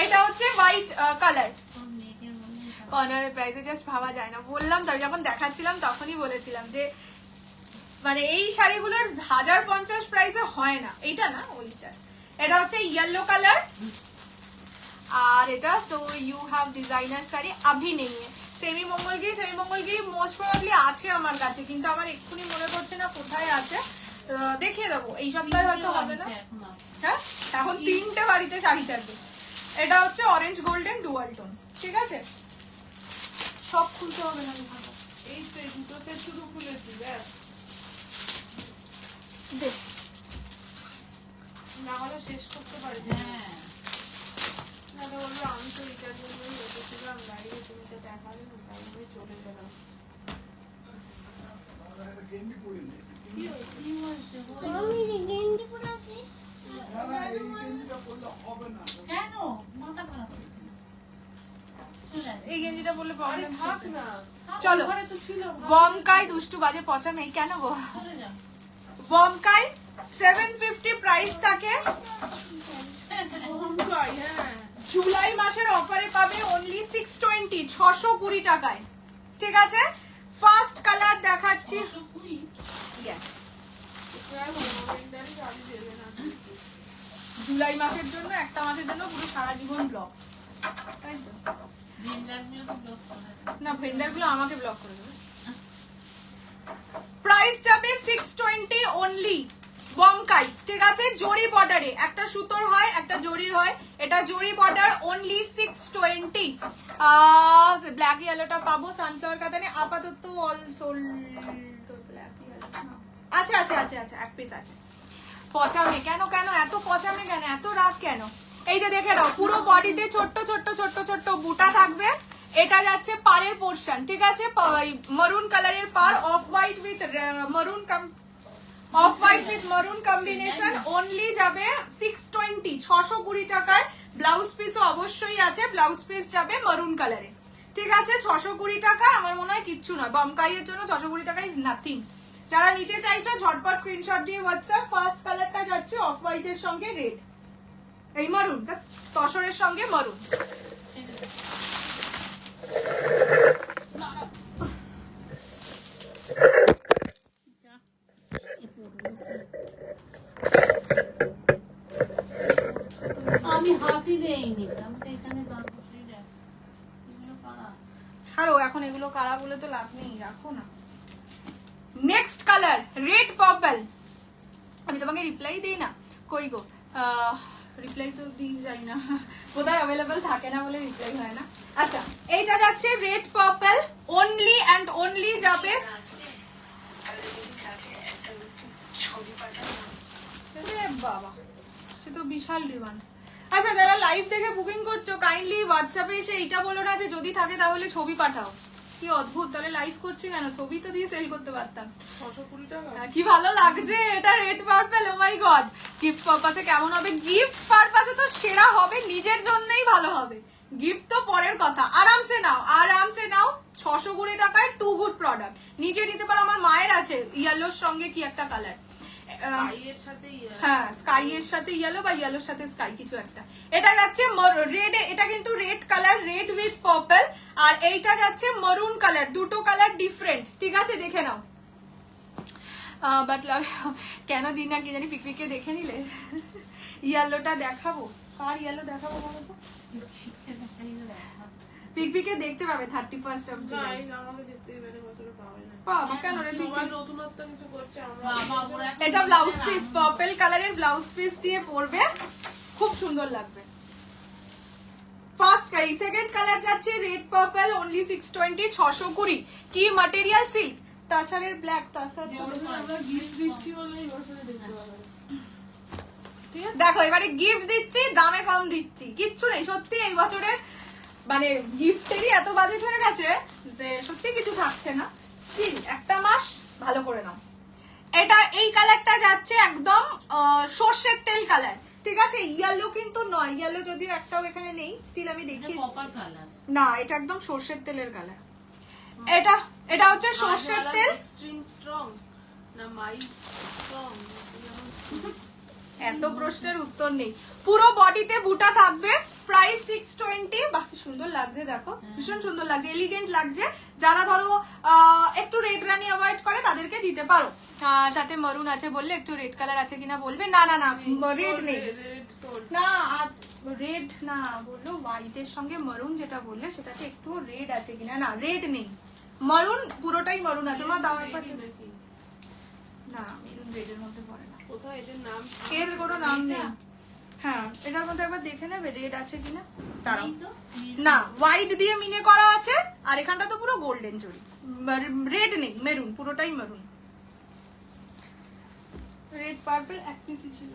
এটা হচ্ছে হোয়াইট কালার। কর্নার প্রাইসে জাস্ট ভাবা যায় না। বললাম তো, যখন দেখাচ্ছিলাম তখনই বলেছিলাম যে মানে এই শাড়িগুলোর 1050 প্রাইসে হয় না। এইটা না, ওইটা। এটা হচ্ছে ইয়েলো কালার, আর এটা so you have designer sari আভি নেই। সেমি মঙ্গলগিরি মোস্ট প্রবাবলি আছে আমার কাছে, কিন্তু আমার এক্ষুনি মনে পড়ছে না কোথায় আছে। দেখিয়ে দেবো, এই সপ্তাহে হয়তো হবে না। হ্যাঁ, এখন 3টে বাড়িতে শাড়ি থাকবে। এটা হচ্ছে অরেঞ্জ গোল্ডেন ডুয়াল টোন। ঠিক আছে, সব খুলতে হবে না। এই তো এই দুটো সেট শুধু খুলেছি, ব্যাস। না হলে শেষ করতে পারি না। না তো বলবো আমি তো এটার জন্যই রেখেছিলাম দাঁড়িয়ে, তুমি তো দেখালে না, তাই আমি চলে গেলাম। কেন মাথা খারাপ হয়েছে? এই গেঞ্জিটা বললে প্রবলেম থাক না, চলো। ঘরে তো ছিল। বমকাই দুষ্টু বাজে পচা নেই কেন গো? চলে যা। বমকাই 750 প্রাইস থাকে। বমকাই, হ্যাঁ। জুলাই মাসের অফারে পাবে অনলি 620, 620 টাকায়। ঠিক আছে, ফার্স্ট কালার দেখাচ্ছি। কুড়ি। ইয়েস, প্রায় ভগবানটারই গাড়ি দেবে না। জুলাই মাসের জন্য, একটা মাসের জন্য পুরো সারা জীবন ব্লগ, তাই তো? ভেন্ডারগুলো তো ব্লক করা যায়। না, ভেন্ডার গুলো আমাকে ব্লক করে দেবে। প্রাইস যাবে 620 অনলি, বমকাই, ঠিক আছে? জরি বর্ডারে, একটা সুতোর হয় একটা জরির হয়, এটা জরি বর্ডার, অনলি 620। ব্ল্যাক ইয়েলোটা পাবো সানফ্লাওয়ার কাতানে, আপাতত অল সোল্ড। ব্ল্যাক ইয়েলো আছে আছে আছে আছে, এক পিস আছে। পচামে কেন, কেন এত পচামে কেন, এত রাগ কেন? এই যে দেখে নাও, পুরো বডিতে ছোট্ট ছোট্ট ছোট্ট ছোট্ট বুটা থাকবে। এটা যাচ্ছে পাড়ের পোর্শন, ঠিক আছে? মারুন কালারের পার, অফ হোয়াইট উইথ মারুন অফ হোয়াইট উইথ মারুন কম্বিনেশন, অনলি যাবে 620, 620 টাকায়। ব্লাউজ পিসও অবশ্যই আছে, ব্লাউজ পিস যাবে মারুন কালারে, ঠিক আছে? 620 টাকা, আমার মনে হয় কিচ্ছু নয় বমকাইয়ের জন্য। 620 টাকা ইজ নাথিং। যারা নিতে চাইছো ঝটপট স্ক্রিনশট দিয়ে হোয়াটসঅ্যাপ। ফার্স্ট কালারটা যাচ্ছে অফ হোয়াইটের সঙ্গে রেড, এই মারুন, তসরের সঙ্গে মারুন। আমি হাতই দেইনি, আমি তো এখানে দাঁড় বসেই দেখ। এগুলো কারা? ছাড়ো এখন, এগুলো কারা বলে তো লাভ নেই, রাখো না। Next colour red purple. আমি তোমাকে রিপ্লাই দিই না, কই গো? রিপ্লাই তো দিই যাই না, কোথায় অ্যাভেলেবল থাকে না বলে রিপ্লাই হয় না। আচ্ছা, এইটা যাচ্ছে red purple, only and only যাবে। আরে বাবা, সে তো বিশাল ডিমান্ড। আচ্ছা, যারা লাইভ দেখে বুকিং করছো কাইন্ডলি হোয়াটসঅ্যাপে এসে এইটা বলো না যে যদি থাকে তাহলে ছবি পাঠাও। কি অদ্ভুত, তাহলে লাইভ করছি কেন? ছবি তো দিয়ে সেল করতে পারতাম। 620 টাকা। কি ভালো লাগছে এটা, red purple. O my god, gift পারপাসে কেমন হবে? গিফট পারপাসে তো সেরা হবে, নিজের জন্যই ভালো হবে। গিফট তো পরের কথা। আরামসে নাও, আরামসে নাও। 620 টাকায় টু গুড প্রোডাক্ট। নিজে নিতে পারো। আমার মায়ের আছে ইয়েলোর সঙ্গে কি একটা কালার, স্কাইয়ের সাথে হ্যাঁ স্কাই এর সাথে ইয়েলো বা ইয়েলোর সাথে স্কাই কিছু একটা। এটা যাচ্ছে রেড, এটা কিন্তু red colour, red with purple. আর এইটা যাচ্ছে মারুন কালার, দুটো কালার ডিফারেন্ট, ঠিক আছে? দেখে নাও। বাট কেন দিন না কি জানি, পিকপিকে দেখে নিলে। ইয়েলোটা দেখাবো, কার ইয়েলো দেখাবো বলো তো? পিকপিকে দেখতে পাবে 31st অফ জুলাই। আমাকে দেখতে এবারে বছরে পাবে না। বাবা কেন রে? সবাই নতুনত্ব কিছু করছে, আমরা বাবা, ওরা এখন এটা ব্লাউজ পিস, পার্পল কালারের ব্লাউজ পিস দিয়ে পরবে, খুব সুন্দর লাগবে। ফার্স্ট কালার, সেকেন্ড কালার যাচ্ছে রেড পার্পল, অনলি 620, 620। কি ম্যাটেরিয়াল? সিল্ক। তাছাড়ের ব্ল্যাক, তাছাড় আমরা গিফট দিচ্ছি বলে এই বছরে দেখতে পাবে। দেখো, এবারে গিফট দিচ্ছি, দামে কম দিচ্ছি, কিচ্ছু নেই। সত্যি এই বছরের মানে গিফটেরই এত বাজেট হয়ে গেছে যে সত্যি কিছু থাকছে না। স্টিল একটা মাস ভালো করে নাও। এটা এই কালারটা যাচ্ছে একদম সর্ষের তেল কালার, ঠিক আছে? ইয়েলো কিন্তু নয়, ইয়েলো যদিও একটাও এখানে নেই, স্টিল আমি দেখি। কপার কালার না, এটা একদম সর্ষের তেলের কালার। এটা হচ্ছে সর্ষের তেল। এক্সট্রিম স্ট্রং না মাই স্ট্রং? এত প্রশ্নের উত্তর নেই। পুরো বডিতে বুটা থাকবে, প্রাইস 620। বাকি সুন্দর লাগছে, দেখো ভীষণ সুন্দর লাগছে, এলিগেন্ট লাগছে। যারা ধরো একটু রেড রানি অ্যাভয়েড করে তাদেরকে দিতে পারো। সাথে মারুন আছে বললে, একটু রেড কালার আছে কিনা বলবে। না না না, রেড নেই না, আর রেড না বললো, হোয়াইটের সঙ্গে মারুন যেটা বললে সেটাতে একটু রেড আছে কিনা। না, রেড নেই, মারুন পুরোটাই মারুন আছে। মা দাও একবার। না, মেরুন রেডের মধ্যে পড়ে না, কোথায় এদের নাম? এর কোনো নাম নেই। হ্যাঁ, এটার মধ্যে একবার দেখে নেবে রেড আছে কিনা। দাঁড়াও, না হোয়াইট দিয়ে মিনে করা আছে, আর এখানটা তো পুরো গোল্ডেন জরি। রেড নেই, মেরুন, পুরোটাই মেরুন। রেড পার্পল এক পিসই ছিল।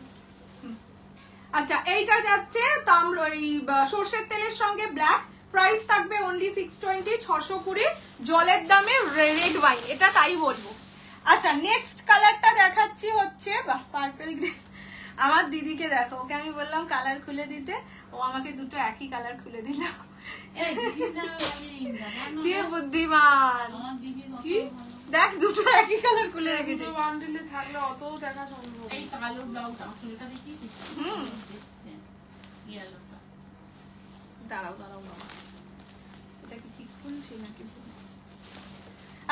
আচ্ছা, এইটা যাচ্ছে তাম্র, এই সর্ষের তেলের সঙ্গে ব্ল্যাক। প্রাইস থাকবে অনলি 620, 620। জলের দামে রেড ওয়াইন, এটা তাই বলবো। আচ্ছা, নেক্সট কালারটা দেখাচ্ছি হচ্ছে পার্পল গ্রে। আমার দিদিকে দেখো, ওকে আমি বললাম কালার খুলে দিতে, ও আমাকে দুটো একই কালার খুলে দিল। কি বুদ্ধিমান! কি দেখ, দুটো একই কালার খুলে রেখেছে। দুটো বান্ডিলে থাকলে অত দেখা সম্ভব। এই কালো ব্লাউজ আসলটা দেখিয়েছিস? ইয়েলোটা দাঁড়াও দাঁড়াও বাবা, এটা কি ঠিক খুলছি নাকি?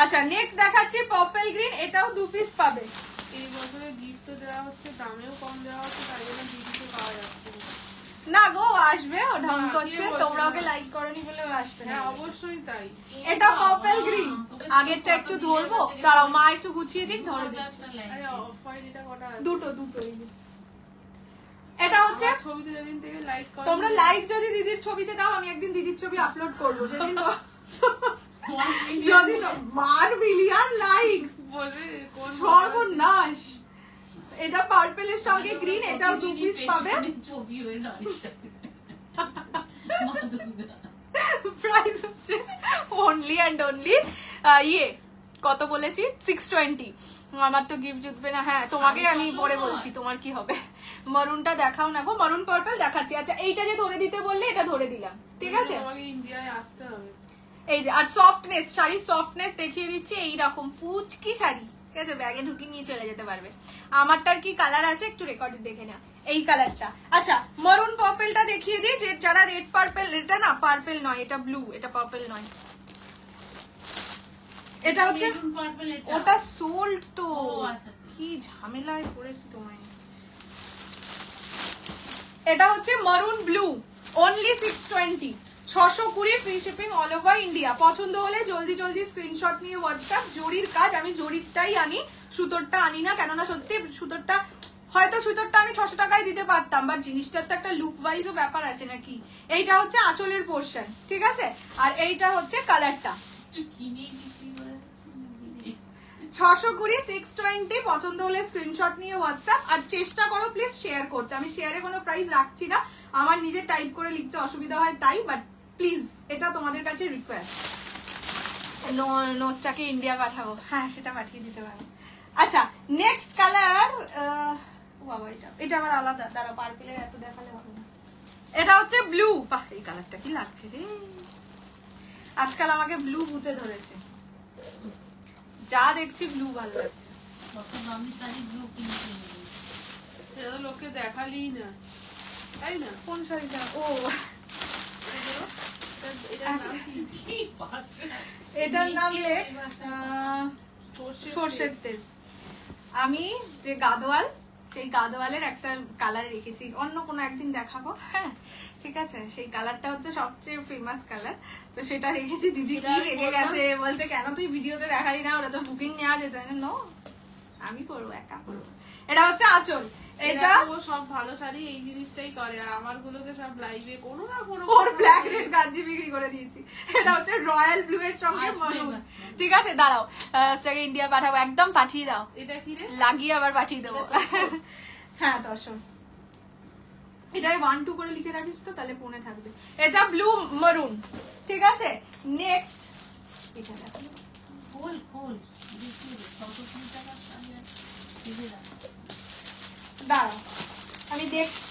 আচ্ছা নেক্সট দেখাচ্ছি পার্পল গ্রিন, এটাও 2 পিস পাবে। এই বছরে গিফট দেওয়া হচ্ছে, দামেও কম দেওয়া হচ্ছে, তাই জন্য দিদিকে পাওয়া যাচ্ছে না। না গো আসবে, ও ঢং না, করছে, কে বলছে তোমরা না? ওকে লাইক করনি বলে ও আসবে না। হ্যাঁ অবশ্যই তাই। এটা পার্পল গ্রিন, আগেরটা একটু ধরবো, দাঁড়াও মা একটু গুছিয়ে দিক, ধরে দিচ্ছি। আরে অফ হোয়াইট এটা কটা আছে? দুটো এই যে। এটা হচ্ছে আমার ছবিতে যেদিন থেকে লাইক করে, তোমরা লাইক যদি দিদির ছবিতে দাও, আমি একদিন দিদির ছবি আপলোড করবো, সেদিন যদি 1 মিলিয়ন লাইক, বলবে কোন সর্বনাশ। এটা পার্পলের সঙ্গে গ্রিন, এটাও 2 পিস পাবে। ছবি হয়ে নয় প্রাইস হচ্ছে অনলি অ্যান্ড অনলি ইয়ে কত বলেছি 620। আমার তো গিফট জিতবে না। হ্যাঁ তোমাকে আমি পরে বলছি তোমার কি হবে। মারুনটা দেখাও না গো, মারুন পার্পল দেখাচ্ছি। আচ্ছা এইটা যে ধরে দিতে বললে, এটা ধরে দিলাম, ঠিক আছে। তোমাকে ইন্ডিয়ায় আসতে হবে। এই যে, আর সফটনেস, শাড়ির সফটনেস দেখিয়ে দিচ্ছি, এইরকম পুচকি শাড়ি, ঠিক আছে, ব্যাগে ঢুকিয়ে নিয়ে চলে যেতে পারবে। আমারটার কি কালার আছে একটু রেকর্ডে দেখে না, এই কালারটা। আচ্ছা মারুন পার্পলটা দেখিয়ে দিই, যে যারা রেড পার্পল, এটা না পার্পল নয়, এটা ব্লু, এটা পার্পল নয়, এটা হচ্ছে ওটা সোল্ড তো। কি ঝামেলায় পড়েছি তোমায়। এটা হচ্ছে মারুন blue, only 620, 620 free shipping all over India. পছন্দ হলে জলদি জলদি স্ক্রিনশট নিয়ে হোয়াটসঅ্যাপ। জরির কাজ, আমি জরিরটাই আনি, সুতোরটা আনি না, কেননা সত্যি সুতোরটা হয়তো সুতোরটা আমি 600 টাকায় দিতে পারতাম, বাট জিনিসটার তো একটা লুক ওয়াইজও ব্যাপার আছে নাকি। এইটা হচ্ছে আঁচলের পোর্শন, ঠিক আছে, আর এইটা হচ্ছে কালারটা। 620 620, পছন্দ হলে স্ক্রিনশট নিয়ে হোয়াটসঅ্যাপ। আর চেষ্টা করো প্লিজ শেয়ার করতে, আমি শেয়ারে কোনো প্রাইস রাখছি না, আমার নিজের টাইপ করে লিখতে অসুবিধা হয় তাই, বাট প্লিজ এটা তোমাদের কাছে রিকোয়েস্ট। নোটসটাকে ইন্ডিয়া পাঠাবো, হ্যাঁ সেটা পাঠিয়ে দিতে পারো। আচ্ছা নেক্সট কালার, বাবা এটা আবার আলাদা, দাঁড়া পার্পলের এত দেখালে হবে না। এটা হচ্ছে ব্লু, বাহ এই কালারটা কি লাগছে রে, আজকাল আমাকে ব্লু ভূতে ধরেছে, যা দেখছি ব্লু ভালো লাগছে। সেটা তো লোককে দেখালি না, তাই না? কোন শাড়িটা? ও এটার নাম কি? এটার নাম সর্ষের তেল। আমি যে গাদোয়াল, সেই গাদোয়ালের একটা কালার রেখেছি, অন্য কোনো একদিন দেখাবো, হ্যাঁ ঠিক আছে। সেই কালারটা হচ্ছে সবচেয়ে ফেমাস কালার, তো সেটা রেখেছি। দিদি কি রেখে গেছে, বলছে কেন তুই ভিডিওতে দেখালি না, ওটা তো বুকিং নেওয়া যেত না। আমি পরবো, একা পরবো। এটা হচ্ছে আঁচল, এটা ও সব ভালো শাড়ি এই জিনিসটাই করে, আর আমার গুলোকে সব লাইভে কোনো না কোনো ওর ব্ল্যাক রেড গাঞ্জি বিক্রি করে দিয়েছি। এটা হচ্ছে রয়্যাল ব্লু এর সঙ্গে মারুন, ঠিক আছে। দাঁড়াও সেটাকে ইন্ডিয়া পাঠাবো, একদম পাঠিয়ে দাও। এটা কি রে? লাগিয়ে আবার পাঠিয়ে দেবো। হ্যাঁ দর্শন, এটাই 1 2 করে লিখে রাখিস তো, তাহলে মনে থাকবে। এটা ব্লু মারুন, ঠিক আছে। নেক্সট এটা দেখো, দাঁড়াও আমি দেখছি।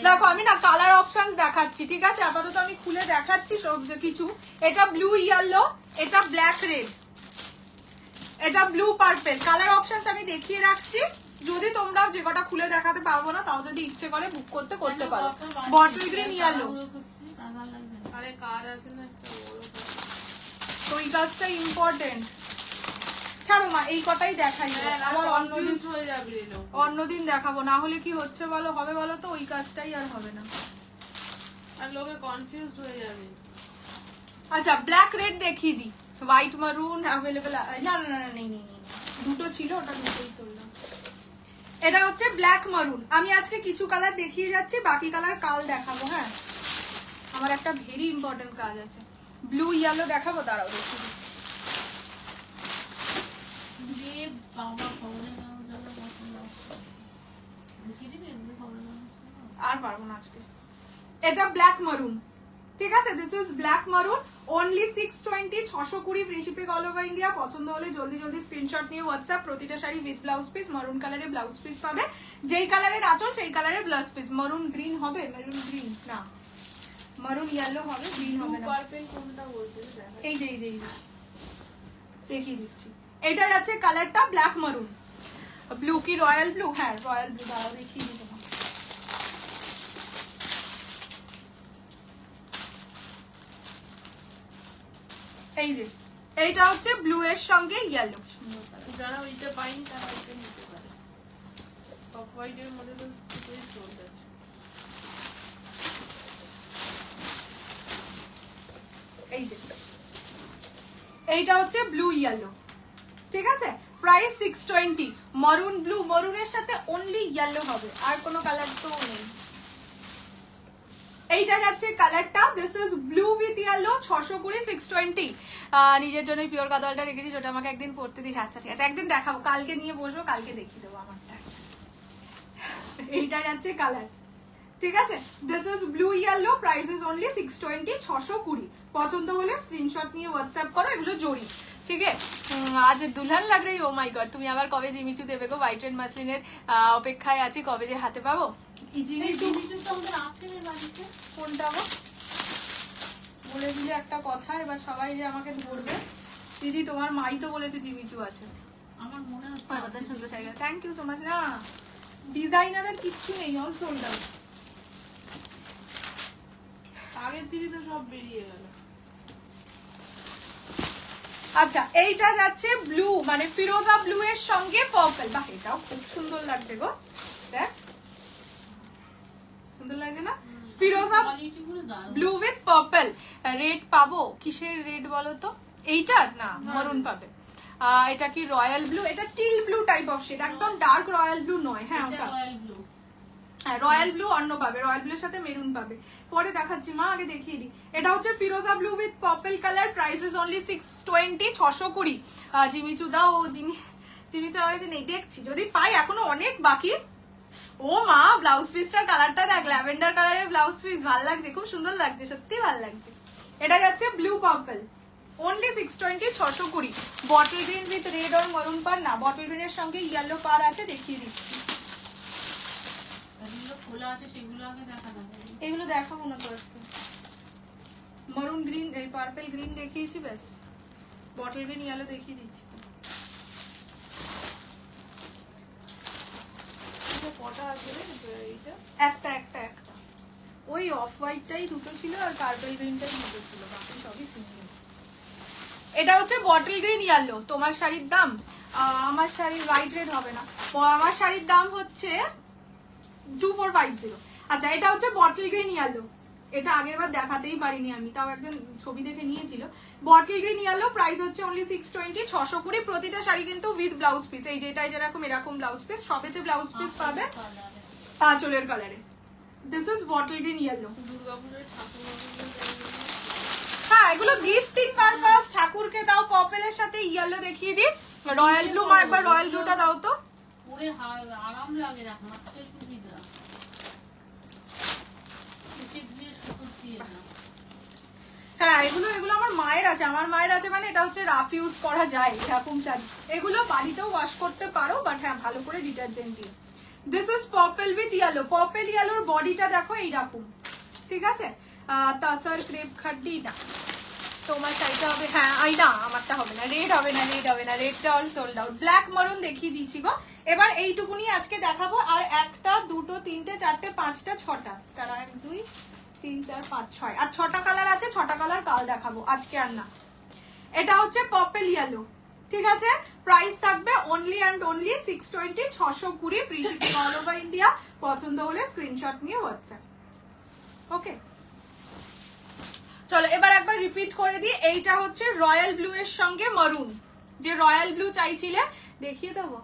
দেখো আমি না কালার অপশন দেখাচ্ছি, ঠিক আছে, আপাতত আমি খুলে দেখাচ্ছি সব কিছু। এটা ব্লু ইয়েলো, এটা ব্ল্যাক রেড, এটা ব্লু পার্পল। কালার অপশনস আমি দেখিয়ে রাখছি, যদি তোমরা যে কটা খুলে দেখাতে পারবো না, তাও যদি ইচ্ছে করে বুক করতে পারো। বটল গ্রিন ইয়েলো, আরে কাজ আছে না একটা বড় কাজ। তো এই কাজটা ইম্পর্টেন্ট। ছাড়ো মা, এই কটাই দেখাই, আবার কনফিউজ হয়ে যাবে রে লোক। অন্যদিন দেখাবো, না হলে কি হচ্ছে বলো, হবে বলো তো, ওই কাজটাই আর হবে না, আর লোকে কনফিউজ হয়ে যাবে। আচ্ছা ব্ল্যাক রেড দেখিয়ে দিই, হোয়াইট মারুন অ্যাভেলেবেল। না না না নেই, দুটো ছিল, ওটা দুটোই চললো। এটা হচ্ছে ব্ল্যাক মারুন। আমি আজকে কিছু কালার দেখিয়ে যাচ্ছি, বাকি কালার কাল দেখাবো। হ্যাঁ আমার একটা ভেরি ইম্পর্টেন্ট কাজ আছে। ব্লু ইয়েলো দেখাবো, দাঁড়াও দেখিয়ে দিচ্ছি। আর পারবো না আজকে। এটা ব্ল্যাক মারুন, ঠিক আছে, দিস ইজ ব্ল্যাক মারুন, only 620, 620 free shipping all over India. পছন্দ হলে জলদি জলদি স্ক্রিনশট নিয়ে হোয়াটসঅ্যাপ। প্রতিটা শাড়ি উইথ ব্লাউজ পিস, মারুন কালারের ব্লাউজ পিস পাবে, যেই কালারের আঁচল সেই কালারের ব্লাউজ পিস। মারুন গ্রিন হবে, মারুন গ্রিন না, মারুন ইয়েলো হবে, গ্রিন হবে না। পার্পল কোনটা বলছিস? এই যে দেখিয়ে দিচ্ছি। এটা যাচ্ছে কালারটা ব্ল্যাক মারুন। ব্লু কি রয়্যাল ব্লু? হ্যাঁ রয়্যাল ব্লু, দাঁড়াও দেখিয়ে দিই। এই যে এইটা হচ্ছে ব্লু এর সঙ্গে ইয়েলো, সুন্দর কালার। যারা ওইটা পাইনি তারা ওইটা নিতে পারে। অফ হোয়াইটের মধ্যে তো দুটোই সোল্ড আছে। এই যে এইটা হচ্ছে ব্লু ইয়েলো, ঠিক আছে। প্রাইস 620। মারুন ব্লু, মারুনের সাথে অনলি ইয়েলো হবে, আর কোনো কালার তো নেই। এইটা যাচ্ছে কালারটা, this is blue with yellow, 620, 620। নিজের জন্য পিওর গাদোয়ালটা রেখেছি, যেটা আমাকে একদিন পড়তে দিস। আচ্ছা ঠিক আছে, একদিন দেখাবো, কালকে নিয়ে বসবো, কালকে দেখিয়ে দেবো আমারটা। এইটা যাচ্ছে কালার, ঠিক আছে। This is blue yellow, price is only 620, 620। পছন্দ হলে স্ক্রিনশট নিয়ে হোয়াটসঅ্যাপ করো, এগুলো জড়ি, ঠিক আছে। আজ দুলহান লাগ রही ও মাই গড। তুমি আবার কবে জিমিচু দেবে গো? হোয়াইট এন্ড মাসলিনের অপেক্ষায় আছি, কবে যে হাতে পাবো। এই জিনিসটা তো আমাদের আছে রে বাড়িতে। কোনটা গো? বলে দিলে একটা কথা, এবার সবাই যে আমাকে ধরবে। দিদি তোমার মাই তো বলেছে জিমিচু আছে। আমার মনে হচ্ছে আছে। সুন্দর জায়গা, থ্যাংক ইউ সো মাচ। না ডিজাইনারের কিচ্ছু নেই, অল সোল্ড আউট। আগের দিকে তো সব বেরিয়ে গেল। আচ্ছা এইটা যাচ্ছে ব্লু, মানে ফিরোজা ব্লু এর সঙ্গে পার্পল। বাহ, এটাও খুব সুন্দর লাগছে গো, দেখ সুন্দর লাগছে না? ফিরোজা কোয়ালিটি গুলো দারুণ। Blue with purple. রেড পাবো, কিসের রেড বলো তো? এইটার না, মরুন পাবে। এটা কি রয়্যাল ব্লু? এটা teal blue type of shade, একদম ডার্ক রয়্যাল ব্লু নয়। হ্যাঁ এটা ওটা রয়্যাল ব্লু। হ্যাঁ, রয়্যাল ব্লু অন্য পাবে, রয়্যাল ব্লুর সাথে মেরুন পাবে, পরে দেখাচ্ছি মা, আগে দেখিয়ে দিই। এটা হচ্ছে ফিরোজা blue with purple colour, price is only 620, 620। Jimmy Choo দাও, জিমিচু আমার কাছে নেই, দেখছি যদি পাই, এখনো অনেক বাকি। ও মা, ব্লাউজ পিসটার কালারটা দেখ, ল্যাভেন্ডার কালারের ব্লাউজ পিস, ভাল লাগছে, খুব সুন্দর লাগছে, সত্যি ভাল লাগছে। এটা যাচ্ছে blue purple, only 620, 620। Bottle green with red আর মরুন পার না, বটল গ্রিনের সঙ্গে ইয়েলো পার আছে, দেখিয়ে দিচ্ছি। যেগুলো খোলা আছে সেগুলো আগে দেখা যাবে। এগুলো দেখাবো না তো আজকে। মরুন গ্রিন, এই পার্পল গ্রিন দেখিয়েছি, ব্যাস বটল গ্রিন ইয়েলো দেখিয়ে দিচ্ছি। এটা কটা আছে রে এইটা? একটা একটা একটা, ওই অফ হোয়াইটটাই দুটো ছিল, আর পার্পল গ্রিনটাই দুটো ছিল, বাকি সবই সিঙ্গেল। এটা হচ্ছে বটল গ্রিন ইয়েলো। তোমার শাড়ির দাম, আমার শাড়ির হোয়াইট রেড হবে না, আমার শাড়ির দাম হচ্ছে 2450। আচ্ছা এটা হচ্ছে বটল গ্রিন ইয়েলো, এটা আগের বার দেখাতেই পারিনি আমি, তাও একজন ছবি দেখে নিয়েছিল। বটল গ্রিন ইয়েলো, প্রাইস হচ্ছে অনলি 620, 620। প্রতিটা শাড়ি কিন্তু উইথ ব্লাউজ পিস, এই যেটাই যেরকম এরকম ব্লাউজ পিস, সবেতে ব্লাউজ পিস পাবে আঁচলের কালারে। This is bottle green yellow. দুর্গাপুরের ঠাকুর হ্যাঁ, এগুলো গিফটিং পারপাস, ঠাকুরকে দাও। পার্পলের সাথে ইয়েলো দেখিয়ে দিই, রয়্যাল ব্লু। মা একবার রয়্যাল ব্লুটা দাও তো। পরে আরাম লাগে, না হাঁটতে সুবিধা। নিচে ধুয়ে শুকো দিয়ে না। হ্যাঁ, এগুলো আমার মায়ের আছে, আমার মায়ের আছে, মানে এটা হচ্ছে রাফ ইউজ করা যায় এরকম শাড়ি। এগুলো বাড়িতেও ওয়াশ করতে পারো, বাট হ্যাঁ ভালো করে ডিটারজেন্ট দিয়ে। This is purple with yellow. Purple ইয়েলোর বডিটা দেখো এইরকম, ঠিক আছে। তাসার ক্রেপ খাড্ডি না, তোমার শাড়িটা হবে, হ্যাঁ আই না, আমারটা হবে না, রেড হবে না, রেড হবে না, রেডটা অল সোল্ড আউট। ব্ল্যাক মারুন দেখিয়ে দিচ্ছি গো। এবার এইটুকুনি আজকে দেখাবো, আর একটা দুটো তিনটে চারটে পাঁচটা ছটা, তারা 1 2 3 4 5 6, আর 6টা কালার আছে, 6টা কালার কাল দেখাবো, আজকে আর না। এটা হচ্ছে পার্পল ইয়েলো, ঠিক আছে। প্রাইস থাকবে only and only 620, 620, free shipping all over India. পছন্দ হলে স্ক্রিনশট নিয়ে হোয়াটসঅ্যাপ। ওকে, চলো এবার একবার রিপিট করে দিই। এইটা হচ্ছে রয়্যাল ব্লু এর সঙ্গে মারুন, যে রয়্যাল ব্লু চাইছিলে দেখিয়ে দেবো।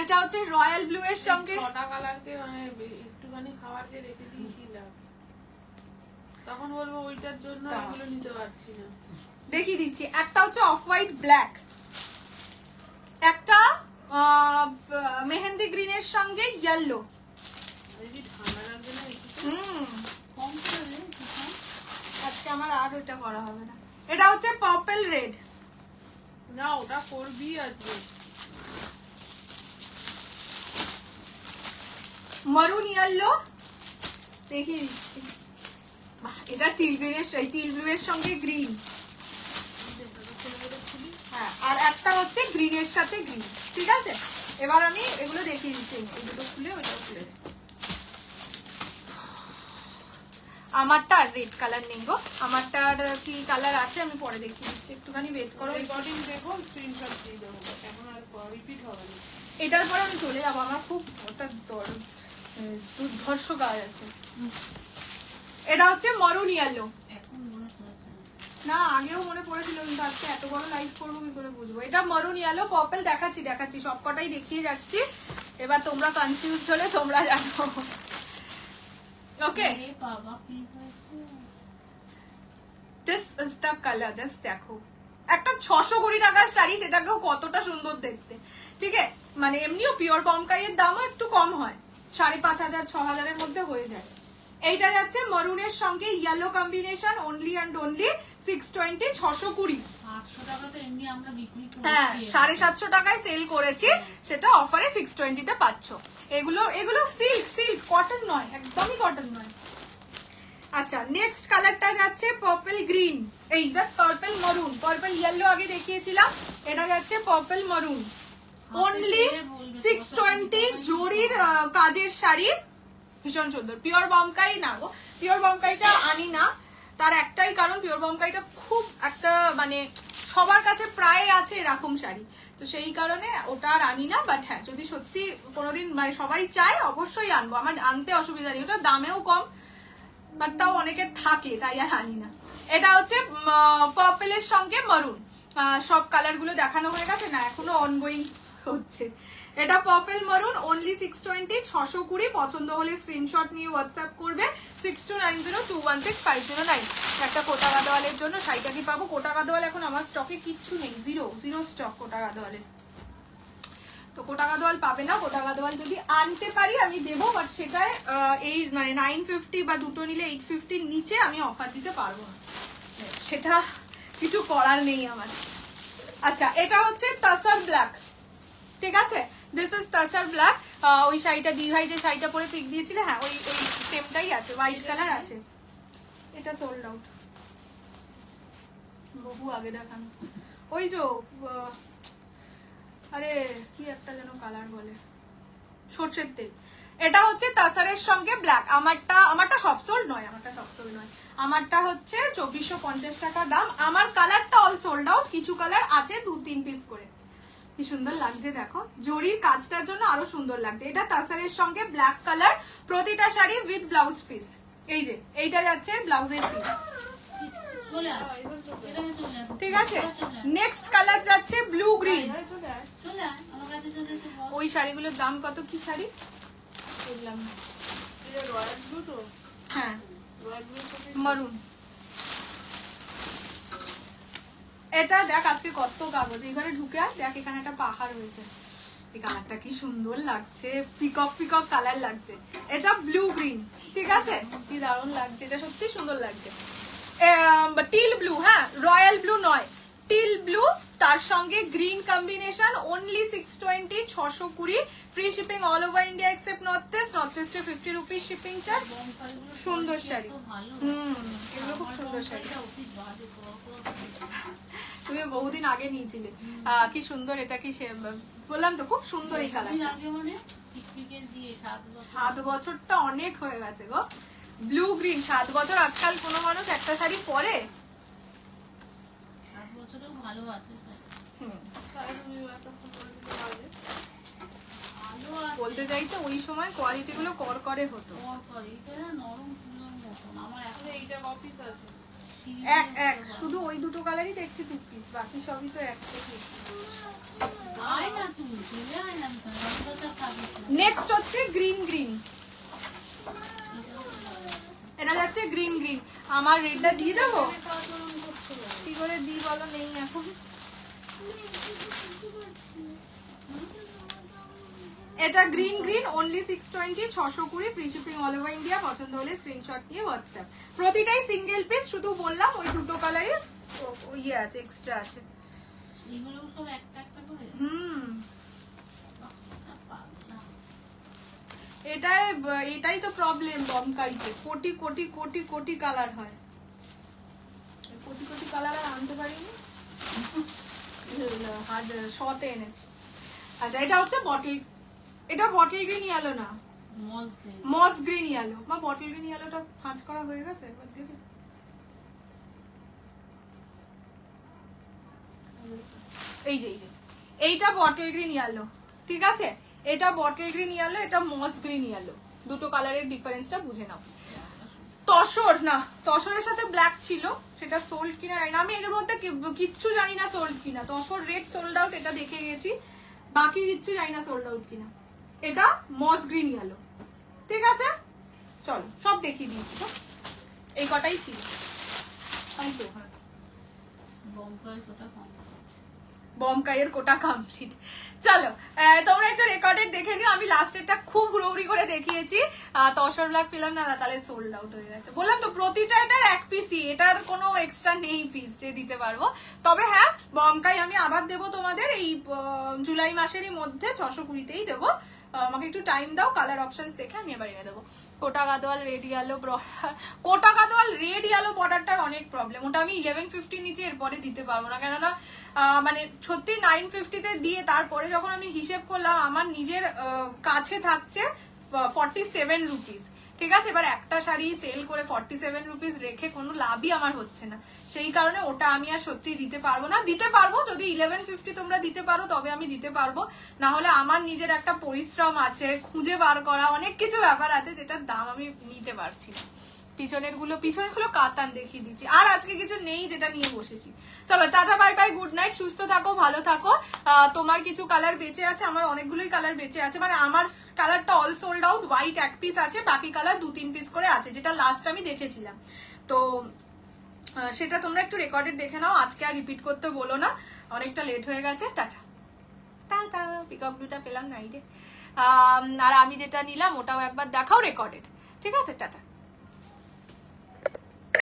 এটা হচ্ছে রয়্যাল ব্লু এর সঙ্গে, ছটা কালারকে মানে একটুখানি খাবারকে রেখে দিয়েছিলাম, তখন বলবো ওইটার জন্য এগুলো নিতে পারছি না। দেখিয়ে দিচ্ছি। একটা হচ্ছে অফ হোয়াইট ব্ল্যাক, একটা মেহেন্দি গ্রিনের সঙ্গে ইয়েলো। যদি ঠান্ডা লাগবে না একটু? কম করে দে, একটু কম। আজকে আমার আর ওইটা করা হবে না। এটা হচ্ছে পার্পল রেড, না ওটা করবি আজকে। মারুন ইয়েলো দেখিয়ে দিচ্ছি। বাহ, এটা টিল গ্রিনের, টিল ব্লু এর সঙ্গে গ্রিন। হ্যাঁ, আর একটা হচ্ছে গ্রিনের সাথে গ্রিন, ঠিক আছে। এবার আমি এগুলো দেখিয়ে দিচ্ছি, এই দুটো খুলে ওইটাও খুলে। আমারটা আর রেড কালার নেই গো, আমারটা আর কি কালার আছে আমি পরে দেখিয়ে দিচ্ছি, একটুখানি ওয়েট করো। রেকর্ডিং দেখো, স্ক্রিনশট দিয়ে দেবো, এখন আর রিপিট হবে না। এটার পরে আমি চলে যাবো, আমার খুব ওটা দুর্ধর্ষ কাজ আছে। এটা হচ্ছে মরুন ইয়েলো। এখন মনে পড়েছে না আগেও মনে পড়েছিল, কিন্তু আজকে এত বড় লাইভ করবো কি করে বুঝবো। এটা মরুন ইয়েলো পার্পল, দেখাচ্ছি সবকটাই দেখিয়ে যাচ্ছি, এবার তোমরা কনফিউজ হলে তোমরা জানো। ওকে, এ বাবা কি হয়েছে this is the colour, just দেখো। একটা 620 টাকার শাড়ি, সেটাকেও কতটা সুন্দর দেখতে, ঠিক আছে। মানে এমনিও পিওর বমকাইয়ের দামও একটু কম হয়, 5,500 6,000 মধ্যে হয়ে যায়। এইটা যাচ্ছে মরুনের সঙ্গে yellow combination, only and only 620 620। 800 টাকা তো এমনি আমরা বিক্রি হ্যাঁ, করেছি 750 টাকায় সেল করেছি, সেটা অফারে 620 তে পাচ্ছ। এগুলো সিল্ক কটন নয়, একদমই কটন নয়। আচ্ছা, নেক্সট কালারটা যাচ্ছে পার্পল গ্রিন, এই দেখ পার্পল মরুন, পার্পল ইয়েলো আগে দেখিয়েছিলাম, এটা যাচ্ছে পার্পল মরুন, অনলি 620 জরির কাজের শাড়ি, ভীষণ সুন্দর। পিওর বমকাই না গো, পিওর বমকাইটা আনি না, তার একটাই কারণ পিওর বমকাইটা খুব একটা মানে সবার কাছে প্রায় আছে এরকম শাড়ি, তো সেই কারণে ওটা আর আনি না। বাট হ্যাঁ, যদি সত্যি কোনোদিন মানে সবাই চায় অবশ্যই আনবো, আমার আনতে অসুবিধা নেই, ওটা দামেও কম, বাট তাও অনেকের থাকে, তাই আর আনি না। এটা হচ্ছে পার্পলের সঙ্গে মারুন, সব কালার গুলো দেখানো হয়ে গেছে না, এখনো অনগোয়িং হচ্ছে। এটা পার্পল মারুন, অনলি 620 620। পছন্দ হলে স্ক্রিনশট নিয়ে হোয়াটসঅ্যাপ করবে 6290216509। একটা কোটা গাদোয়ালের জন্য শাড়িটা কি পাবো? কোটা গাদোয়াল এখন আমার স্টকে কিচ্ছু নেই, জিরো স্টক কোটা গাদোয়ালের, তো কোটা গাদোয়াল পাবে না। কোটা গাদোয়াল যদি আনতে পারি আমি দেবো, বাট সেটাই এই মানে 950 বা দুটো নিলে 850 নিচে আমি অফার দিতে পারবো না, সেটা কিছু করার নেই আমার। আচ্ছা, এটা হচ্ছে তাসার ব্ল্যাক, ঠিক আছে, দিস ইজ তাসার ব্ল্যাক। ওই শাড়িটা দিদিভাই যে শাড়িটা পরে পিক দিয়েছিলে, হ্যাঁ ওই সেমটাই আছে, হোয়াইট কালার আছে। এটা সোল্ড আউট, বহু আগে দেখানো। ওই যে আরে কি একটা যেন কালার বলে, সরষের তেল। এটা হচ্ছে তাসারের সঙ্গে ব্ল্যাক, আমারটা সব সোল্ড নয়, আমারটা হচ্ছে 2450 টাকা দাম। আমার কালারটা অল সোল্ড আউট, কিছু কালার আছে 2-3 পিস করে। কি সুন্দর লাগছে দেখো, জরির কাজটার জন্য আরো সুন্দর লাগছে। এটা তাসারের সঙ্গে ব্ল্যাক কালার, প্রতিটা শাড়ি উইথ ব্লাউজ পিস। এই যে এইটা যাচ্ছে ব্লাউজের পিস, চলে আয়, এখানে চলে আয়, ঠিক আছে। নেক্সট কালার যাচ্ছে ব্লু গ্রিন। চলে আয়, আমার কাছে চলে এসে বল। ওই শাড়িগুলোর দাম কত? কি শাড়ি বললাম না, এটা রয়্যাল ব্লু তো, হ্যাঁ রয়্যাল ব্লু মারুন। এটা দেখ আজকে কত কাগজ, এখানে ঢুকে আয়, দেখ এখানে একটা পাহাড় হয়েছে, এই কালারটা কি সুন্দর লাগছে, পিকক কালার লাগছে। এটা ব্লু গ্রিন, ঠিক আছে, কি দারুণ লাগছে, এটা সত্যি সুন্দর লাগছে। টিল ব্লু, হ্যাঁ রয়্যাল ব্লু নয়, টিল ব্লু, তার সঙ্গে green combination, only 620 620। Free shipping all over India except north ইস্টে 50 রুপিস শিপিং চার্জ। সুন্দর শাড়ি, এগুলো খুব সুন্দর শাড়ি, তুমি বহুদিন আগে নিয়েছিলে, কি সুন্দর। এটা কি বললাম তো, খুব সুন্দর এই কালার। 7 বছরটা অনেক হয়ে গেছে গো। ব্লু গ্রিন 7 বছর, আজকাল কোনো মানুষ একটা শাড়ি পরে? 7 বছরেও ভালো আছে, বলতে চাইছে ওই সময় কোয়ালিটি গুলো করকরে হতো। নরম ফুলের মতন। আমার এখন এইটা অফিস আছে, এক শুধু ওই দুটো কালারই দেখছি 2 পিস, বাকি সবই তো একটা পিস। আয় না তুই, চলে আয় না, আমি নেক্সট হচ্ছে গ্রিন, এটা যাচ্ছে গ্রিন। আমার রেডটা দিয়ে দেবো, কি করে দিই বলো, নেই এখন। এটা green only 620 620। Free shipping all over India. পছন্দ হলে স্ক্রিনশট নিয়ে হোয়াটসঅ্যাপ। প্রতিটাই সিঙ্গেল পিস, শুধু বললাম ওই দুটো কালারে ইয়ে আছে, এক্সট্রা আছে। এগুলো সব একটা একটা করে। এটাই তো প্রবলেম বমকাইতে, কোটি কালার হয়, কোটি কালার আর আনতে পারিনি, শতে এনেছি। আচ্ছা, এটা হচ্ছে বটল গ্রিন ইয়েলো না, মস গ্রিন ইয়েলো। মা বটল গ্রিন ইয়েলোটা ভাঁজ করা হয়ে গেছে, এবার দেবে। এই যে এইটা বটল গ্রিন ইয়েলো, ঠিক আছে? এটা বটল গ্রিন ইয়েলো, এটা মস গ্রিন ইয়েলো, দুটো কালারের ডিফারেন্সটা বুঝে নাও। তসর না, তসরের সাথে ব্ল্যাক ছিল, সেটা সোল্ড কিনা জানি না, আমি এর মধ্যে কিচ্ছু জানি না সোল্ড কিনা। তসর রেড সোল্ড আউট, এটা দেখে গেছি, বাকি কিচ্ছু জানি না সোল্ড আউট কিনা। এটা মস গ্রিন ইয়েলো, ঠিক আছে? চলো সব দেখিয়ে দিয়েছি তো, এই কটাই ছিল। বমকাইয়ের কোটা কমপ্লিট। চলো তোমরা একটু রেকর্ডেড দেখে নিও, আমি লাস্টেরটা খুব হুড়োহুড়ি করে দেখিয়েছি। তসর ব্ল্যাক পেলাম না, তাহলে সোল্ড আউট হয়ে গেছে। বললাম তো প্রতিটা এটার এক পিসই, এটার কোনো এক্সট্রা নেই পিস যে দিতে পারবো। তবে হ্যাঁ, বমকাই আমি আবার দেবো তোমাদের এই জুলাই মাসেরই মধ্যে 620তেই দেবো। আমাকে একটু টাইম দাও, কালার অপশনস দেখে আমি এবার এনে দেবো। কোটা গাদোয়াল রেড ইয়েলো, কোটা গাদোয়াল রেড ইয়েলো বর্ডারটার অনেক প্রবলেম, ওটা আমি 1150 নিচে এরপরে দিতে পারবো না, কেননা মানে সত্যি 950তে দিয়ে তারপরে যখন আমি হিসেব করলাম আমার নিজের কাছে থাকছে 47 রুপিস, ঠিক আছে? এবার একটা শাড়ি সেল করে 47 রুপিস রেখে কোনো লাভই আমার হচ্ছে না, সেই কারণে ওটা আমি আর সত্যি দিতে পারবো না। দিতে পারবো যদি 1150 তোমরা দিতে পারো, তবে আমি দিতে পারবো, না হলে আমার নিজের একটা পরিশ্রম আছে, খুঁজে বার করা অনেক কিছু ব্যাপার আছে, যেটার দাম আমি নিতে পারছি না। পিছনের গুলো কাতান দেখিয়ে দিচ্ছি, আর আজকে কিছু নেই যেটা নিয়ে বসেছি। চলো tata, bye bye, good night, সুস্থ থাকো, ভালো থাকো। তোমার কিছু কালার বেঁচে আছে, আমার অনেকগুলোই কালার বেঁচে আছে, মানে আমার কালারটা অল সোল্ড আউট, হোয়াইট এক পিস আছে, বাকি কালার 2-3 পিস করে আছে, যেটা লাস্ট আমি দেখেছিলাম। তো সেটা তোমরা একটু রেকর্ডেড দেখে নাও, আজকে আর রিপিট করতে বলো না, অনেকটা লেট হয়ে গেছে। টাটা টাটা, পিক আপ ব্লুটা পেলাম না রে। আর আমি যেটা নিলাম ওটাও একবার দেখাও রেকর্ডেড, ঠিক আছে? টাটা।